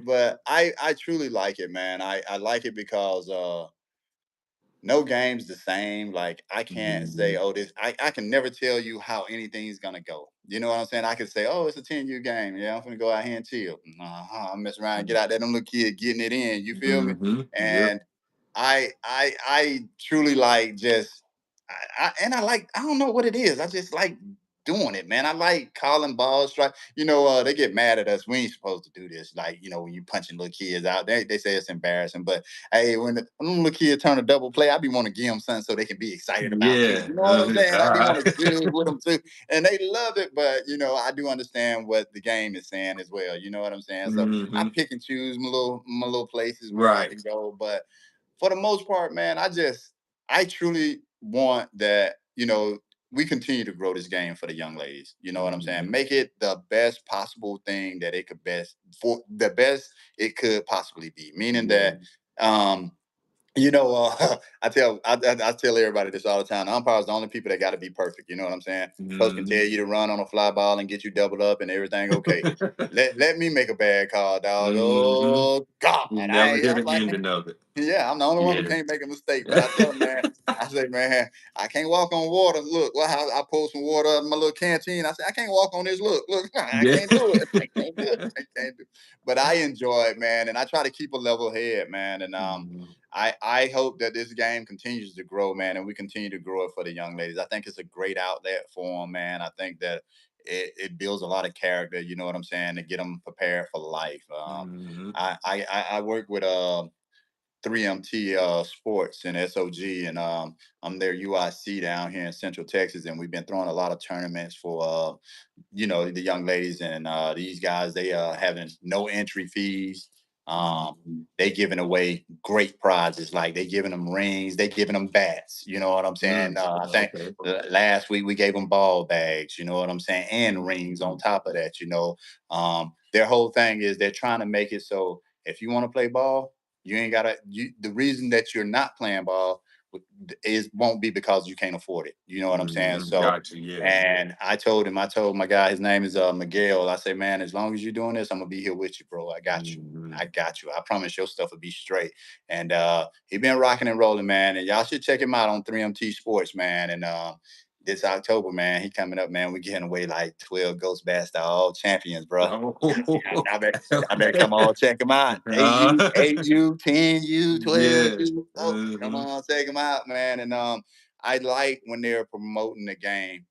But I truly like it, man. I like it because no game's the same. Like I can't say, Mhm. oh, I can never tell you how anything's gonna go. You know what I'm saying? I can say, oh, it's a 10-year game. Yeah, I'm gonna go out here and chill. I mess around and get out there, them little kids getting it in. You feel me? Mhm. Yep. And I truly like just I like, I don't know what it is. I just like doing it, man. I like calling balls strike. They get mad at us. We ain't supposed to do this. Like, when you punching little kids out, they say it's embarrassing. But hey, when little kids turn a double play, I be want to give them something so they can be excited about too. Yeah. You know what I'm saying? I be want to Uh-huh. jig with them too, and they love it. But I do understand what the game is saying as well. You know what I'm saying? So I Hmm. pick and choose my little places where I Right. can go, but for the most part, man, I truly want that, we continue to grow this game for the young ladies. You know what I'm saying? Hmm. Make it the best possible thing that it could best for the best it could possibly be. Meaning Yeah. that um I tell everybody this all the time. The umpires the only people that got to be perfect. You know what I'm saying? Coach can tell Hmm. you to run on a fly ball and get you doubled up and everything okay. Let me make a bad call, dog. Hmm. Oh God, You never hear I'm the like, ending of it. yeah, I'm the only one who Yeah. can't make a mistake. But I tell them, man, I say, man, I can't walk on water. Look, well, I pulled some water out of my little canteen. I said, I can't walk on this. Look, I Yeah. can't do it. I can't do it. I can't do it. But I enjoy it, man, and I try to keep a level head, man. And Mhm. I hope that this game continues to grow, man, and we continue to grow it for the young ladies. I think it's a great outlet for them, man. I think that it builds a lot of character. You know what I'm saying? To get them prepared for life. Mhm. I work with 3MT Sports and SOG, and I'm their UIC down here in Central Texas, and we've been throwing a lot of tournaments for the young ladies, and these guys, they having no entry fees. They giving away great prizes, like they giving them rings, they giving them bats. You know what I'm saying? Mm. I think Okay. last week we gave them ball bags. You know what I'm saying? And rings on Mhm. top of that. Their whole thing is they're trying to make it so if you want to play ball, you ain't gotta. The reason that you're not playing ball is won't be because you can't afford it. You know what I'm saying? Mhm. So, Gotcha. Yeah. and I told my guy, his name is Miguel. I say, man, as long as you're doing this, I'm gonna be here with you, bro. I got you. Mhm. I got you. I promise your stuff will be straight. And he been rocking and rolling, man. And y'all should check him out on 3MT Sports, man. And this October, man, he coming up, man. We getting away like 12 Ghost Bastard all champions, bro. Oh. I better come on, check them out. Uh, 10U, yeah. 12U. Oh, come Mhm. on, check them out, man. And I like when they're promoting the game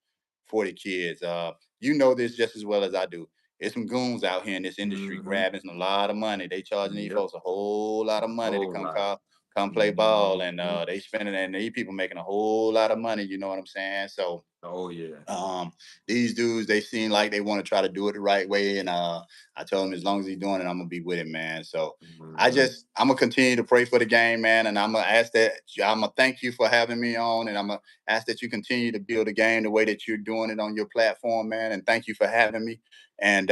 for the kids. This just as well as I do. There's some goons out here in this industry Mhm. grabbing a lot of money. They charging these Yep. folks a whole lot of A money to whole come lot. come play ball, and Mhm. they spending, and these people making a whole lot of money. You know what I'm saying? So Oh yeah. um, these dudes, they seem like they want to try to do it the right way, and I told him as long as he's doing it, I'm gonna be with him, man. So Mhm. I'm gonna continue to pray for the game, man, and I'm gonna thank you for having me on, and I'm gonna ask that you continue to build the game the way that you're doing it on your platform, man. And thank you for having me, and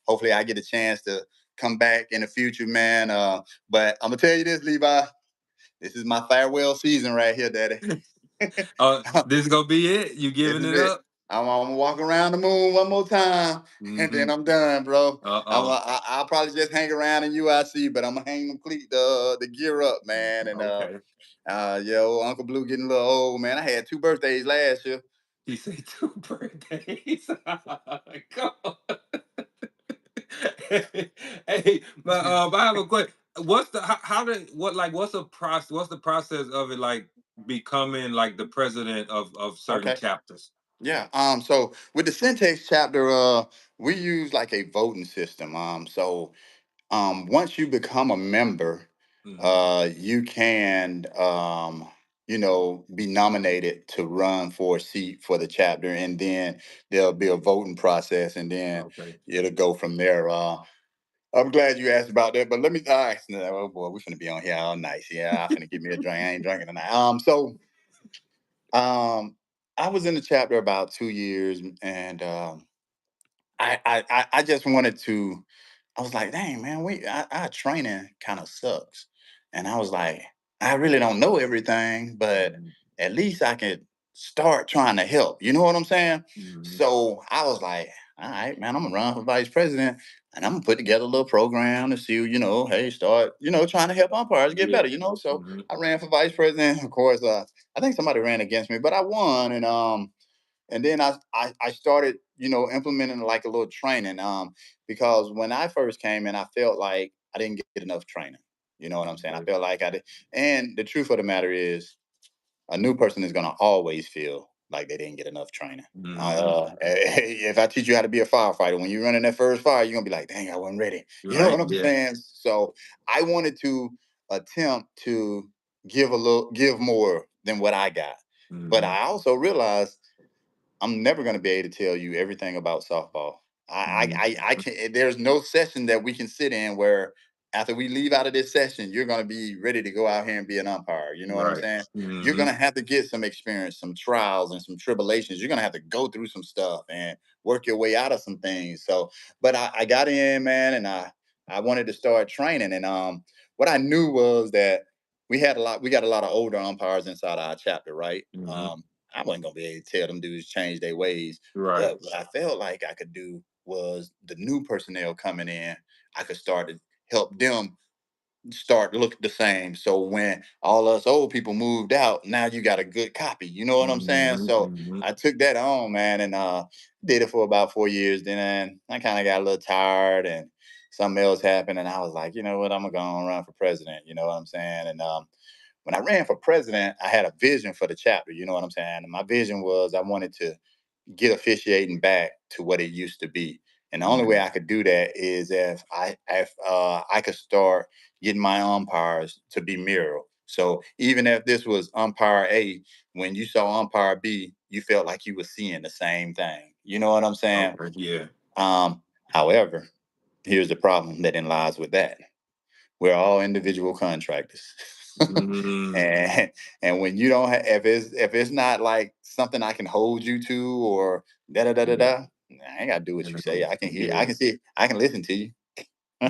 hopefully I get a chance to come back in the future, man. But I'm gonna tell you this, Levi, this is my farewell season right here, Daddy. This gonna be it? You This giving is it it. up? I'm gonna walk around the moon one more time, and then Mhm. I'm done, bro. Uh-oh. I'll probably just hang around in UIC, but I'm gonna hang the gear up, man. And Okay. yeah, old Uncle Blue getting a little old, man. I had 2 birthdays last year. He said 2 birthdays. Come on. Hey, but I have a question. What's the how did what like what's the process? What's the process of it like becoming like the president of certain Okay. chapters? Yeah. So with the CenTex chapter, we use like a voting system. Once you become a member, Hmm. you can, be nominated to run for a seat for the chapter, and then there'll be a voting process, and then Okay. it'll go from there. I'm glad you asked about that, but let me. All right, oh boy, we're gonna be on here all night. Yeah, I'm finna give me a drink. I ain't drinking tonight. Um, I was in the chapter about 2 years, and I just wanted to. I was like, dang man, our training kind of sucks, and I was like, I really don't know everything, but Mhm. at least I could start trying to help. You know what I'm saying? Mhm. So I was like, all right, man, I'm gonna run for vice president, and I'm gonna put together a little program to see, hey, start, trying to help umpires get Yeah. better. So Mhm. I ran for vice president. Of course, I think somebody ran against me, but I won, and then I started, implementing like a little training. Because when I first came in, I felt like I didn't get enough training. You know what I'm saying? I Okay. felt like I did. And the truth of the matter is, a new person is gonna always feel like they didn't get enough training. Mhm. If I teach you how to be a firefighter, when you run in that first fire, you're gonna be like, "Dang, I wasn't ready." You know Right. what I'm Yeah. saying? So I wanted to attempt to give more than what I got, but Mhm. I also realized I'm never going to be able to tell you everything about softball. I Mhm. can't. There's no session that we can sit in where after we leave out of this session, you're going to be ready to go out here and be an umpire. You know what I'm Right. saying? You're going Mhm. to have to get some experience, some trials, and some tribulations. You're going to have to go through some stuff and work your way out of some things. So, but I got in, man, and I wanted to start training. And what I knew was that we got a lot of older umpires inside our chapter, right? Mhm. I wasn't gonna be able to tell them dudes change their ways. Right. But what I felt like I could do was the new personnel coming in, I could start to help them start to look the same. So when all us old people moved out, now you got a good copy. You know what I'm saying? Mhm. So Mhm. I took that on, man, and did it for about 4 years. Then I kind of got a little tired and something else happened. And I was like, you know what, I'm gonna go and run for president. You know what I'm saying? And when I ran for president, I had a vision for the chapter. You know what I'm saying? And my vision was I wanted to get officiating back to what it used to be. And the only way Mhm. I could do that is if I could start getting my umpires to be mural. So even if this was umpire A, when you saw umpire B, you felt like you were seeing the same thing. You know what I'm saying? Okay. Yeah. However, here's the problem that lies with that. We're all individual contractors. Mm. and and when you don't have if it's not like something I can hold you to or da da da da Yeah. da, I ain't gotta do what You you say. know. I can hear, I Yeah. can see, I can listen to you. You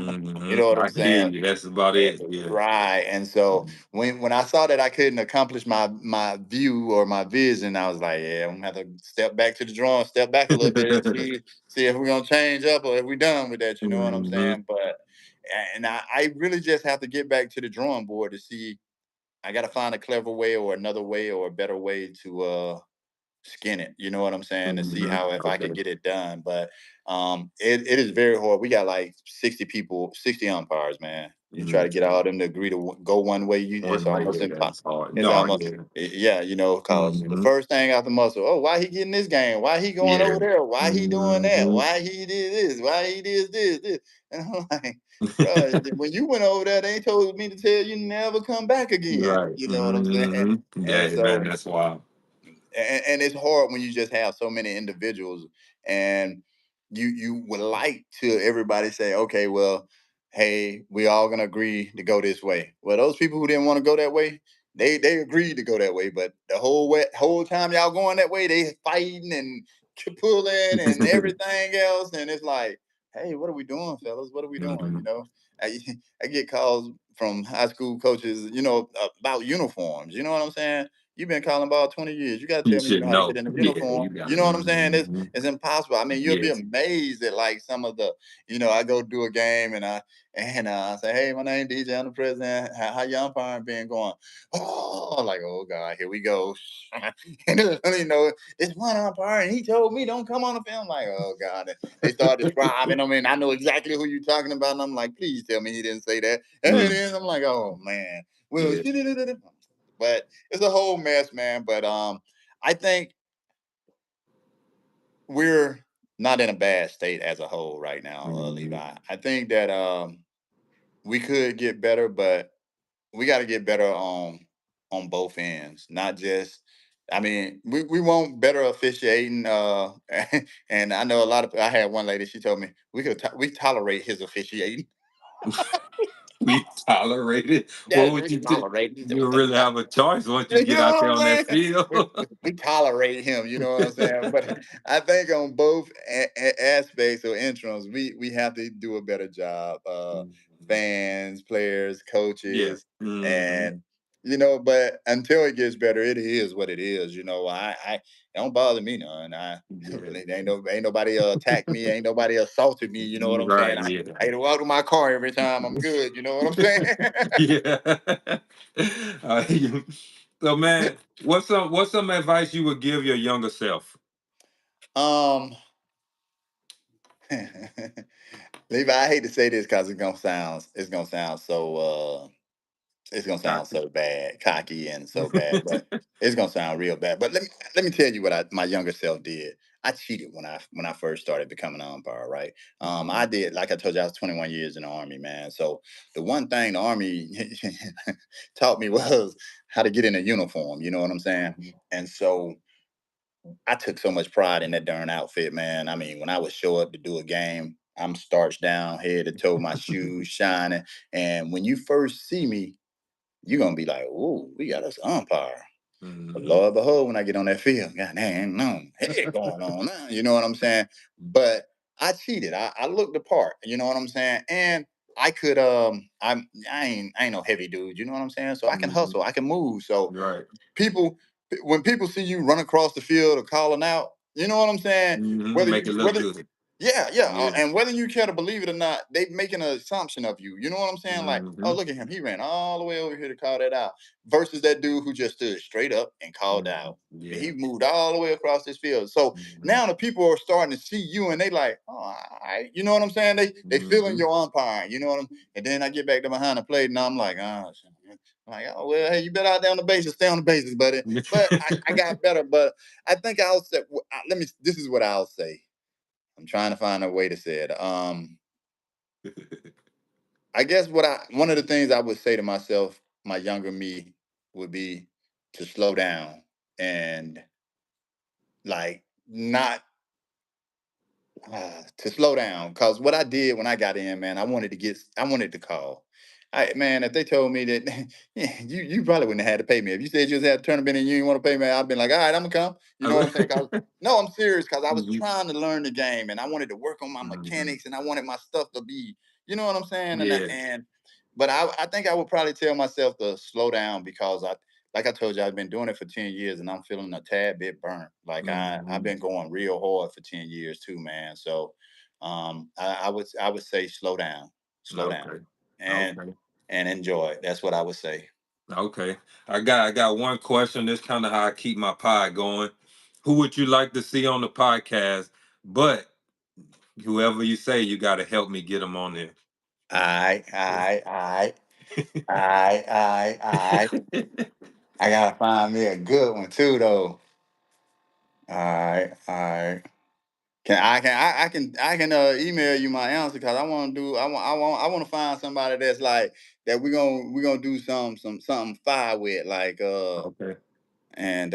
know Mhm. what I'm I hear saying? you. That's about it. Yeah. Right. And so Mhm. when I saw that I couldn't accomplish my view or my vision, I was like, yeah, I'm gonna have to step back to the drawing, step back a little bit and see if we're gonna change up or if we're done with that. You know what I'm Mhm. saying? But and I really just have to get back to the drawing board to see. I got to find a clever way or another way or a better way to skin it. You know what I'm saying? To see Mhm. how if I could Okay. get it done. But it is very hard. We got like 60 people, 60 umpires, man. You try to Mhm. get all of them to agree to go one way, it's One way. almost Yeah. impossible. It's hard. It's No. almost Yeah. yeah, you know, cause the Mhm. first thing out the muscle, oh, why he getting this game? Why he going Yeah. over there? Why he doing that? Mhm. Why he did this? Why he did this? And I'm like, bro, when you went over there, they told me to tell you never come back again. Right. You know what I'm saying? Mhm. And Yeah, man. so That's wild. and it's hard when you just have so many individuals and you would like to everybody say, okay, well, hey, we all gonna agree to go this way. Well, those people who didn't want to go that way, they agreed to go that way, but the whole time y'all going that way, they fighting and pulling and everything else, and it's like, hey, what are we doing, fellas? What are we doing? You Mhm. know, I, I get calls from high school coaches, you know, about uniforms. You know what I'm saying? You've been calling ball 20 years. You got to You tell me you should know how to hit know. in a Yeah, you uniform. got You it. know what I'm saying? Mhm. It's impossible. I mean, you'll be Yes. amazed at like some of the, you know, I go do a game and I say, hey, my name DJ, I'm the president. How your umpiring been going? Oh, like, oh God, here we go. And you know, it's one umpire and he told me don't come on the film. Like, oh God. And they start describing them and I know exactly who you're talking about. And I'm like, please tell me he didn't say that. And it Mm. is. I'm like, oh man. Well, Yeah. but it's a whole mess, man. But I think we're not in a bad state as a whole right now, Mhm. Levi. I think that we could get better, but we got to get better on both ends, not just. I mean, we want better officiating, and I know a lot of. I had one lady. She told me we tolerate his officiating. We tolerate it. What Yes, would we you do? tolerate. You really have a choice once you You get know out what there I'm on that saying? We, field. we tolerate him. You know what I'm saying? But I think on both aspects or interims, we have to do a better job. Mhm. Fans, players, Yeah. coaches, Mhm. and you know. But until it gets better, it is what it is. You know, I it don't bother me none. I Yeah. really ain't nobody attacked me, ain't nobody assaulted me. You know what I'm saying? Right. Yeah. I had to walk to my car every time. I'm good. You know what I'm saying? Yeah. You- so, man, what's some advice you would give your younger self? um. Levi, I hate to say this because it's gonna sound so it's gonna sound Cocky. so bad, cocky and so bad, but it's gonna sound real bad. But let me tell you what my younger self did. I cheated when I first started becoming an umpire, right? I Mhm. did, like I told you, I was 21 years in the army, man. So the one thing the army taught me was how to get in a uniform. You know what I'm saying? Mhm. And so I took so much pride in that darn outfit, man. I mean, when I would show up to do a game, I'm starched down, head to toe, my shoes shining. And when you first see me, you're gonna be like, "Ooh, we got us an umpire." But Mhm. Lord behold, when I get on that field, God damn, ain't no head going on now. You know what I'm saying? But I cheated. I looked the part. You know what I'm saying? And I could I ain't no heavy dude. You know what I'm saying? So I can Mhm. hustle. I can move. So Right. people, when people see you run across the field or calling out, you know what I'm saying? Mhm. Make it look Whether good. yeah, yeah, Yeah. and whether you care to believe it or not, they making an assumption of you. You know what I'm saying? Like, oh, Mhm. look at him, he ran all the way over here to call that out, versus that dude who just stood straight up and called Mhm. out. And Yeah. he moved all the way across this field. So Mhm. now the people are starting to see you, and they like, oh, all right. You know what I'm saying? They feeling Mhm. your umpiring. You know what I'm. And then I get back to behind the plate, and I'm like, oh, shit. I'm like, oh well, hey, you better out there on the bases, stay on the bases, buddy. But I got better. But I think I'll say, let me. This is what I'll say. I'm trying to find a way to say it. I guess one of the things I would say to myself, my younger me, would be to slow down and like not to slow down. Because what I did when I got in, man, I wanted to call. Man, if they told me that, yeah, you probably wouldn't have had to pay me. If you said you just had a tournament and you didn't want to pay me, I'd been like, all right, I'm gonna come. You know what I'm saying? 'Cause no, I'm serious. Because I was Mhm. trying to learn the game and I wanted to work on my Mhm. mechanics and I wanted my stuff to be, you know what I'm saying? Yeah. But I think I would probably tell myself to slow down because like I told you, I've been doing it for 10 years and I'm feeling a tad bit burnt. Like I've Mhm. been going real hard for 10 years too, man. So I would say slow down Okay. and Okay. enjoy it. That's what I would say. Okay. I got one question. This kind of how I keep my pod going. Who would you like to see on the podcast? But whoever you say, you got to help me get them on there. I I gotta find me a good one too though. All right. I can email you my answer because I want to do I want to find somebody that's like that we gonna do something fire with like Okay. and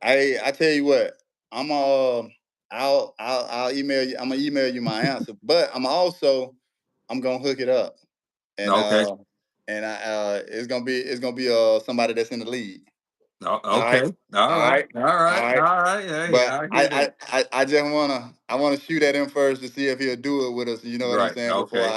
I tell you what I'm I'll email you, I'm gonna email you my answer, but I'm gonna hook it up and Okay. it's gonna be somebody that's in the league. All Okay. right, All all right. right, All all right. right. All right. Hey, But I hear that. I just I wanna shoot at him first to see if he'll do it with us. You know what I'm Right. saying? Okay. Before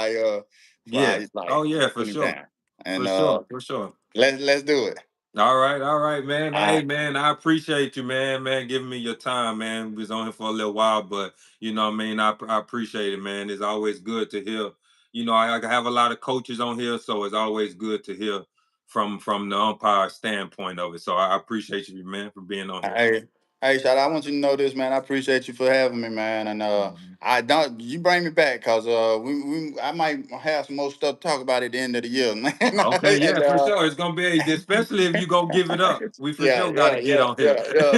Yeah. I like Oh yeah, for put him sure. down. And For sure. For sure. let's do it. All right, man. All Hey, right. man, I appreciate you, man, giving me your time, man. We was on here for a little while, but you know, what I mean, I appreciate it, man. It's always good to hear. You know, I have a lot of coaches on here, so it's always good to hear from the umpire standpoint of it. So I appreciate you, man, for being on here. Hey, hey, Shad, I want you to know this, man. I appreciate you for having me, man. And Mhm. I don't you bring me back because I might have some more stuff to talk about at the end of the year, man. Okay, yeah, and for sure. It's gonna be, especially if you go give it up. We for sure got to get on here.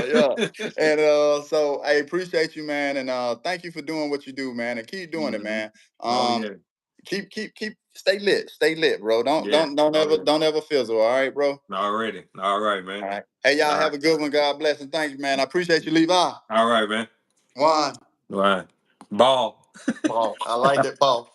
yeah. And so I appreciate you, man. And thank you for doing what you do, man. And keep doing it, Mhm. man. Oh Um, yeah, keep stay lit, bro. yeah. Oh yeah. Don't ever fizzle. All right, bro. Already. All right, man. All right. Hey, y'all All right. have a good one. God bless and thank you, man. I appreciate you, Levi. All right, man. One. All right. Ball. Paul. I like it, Paul.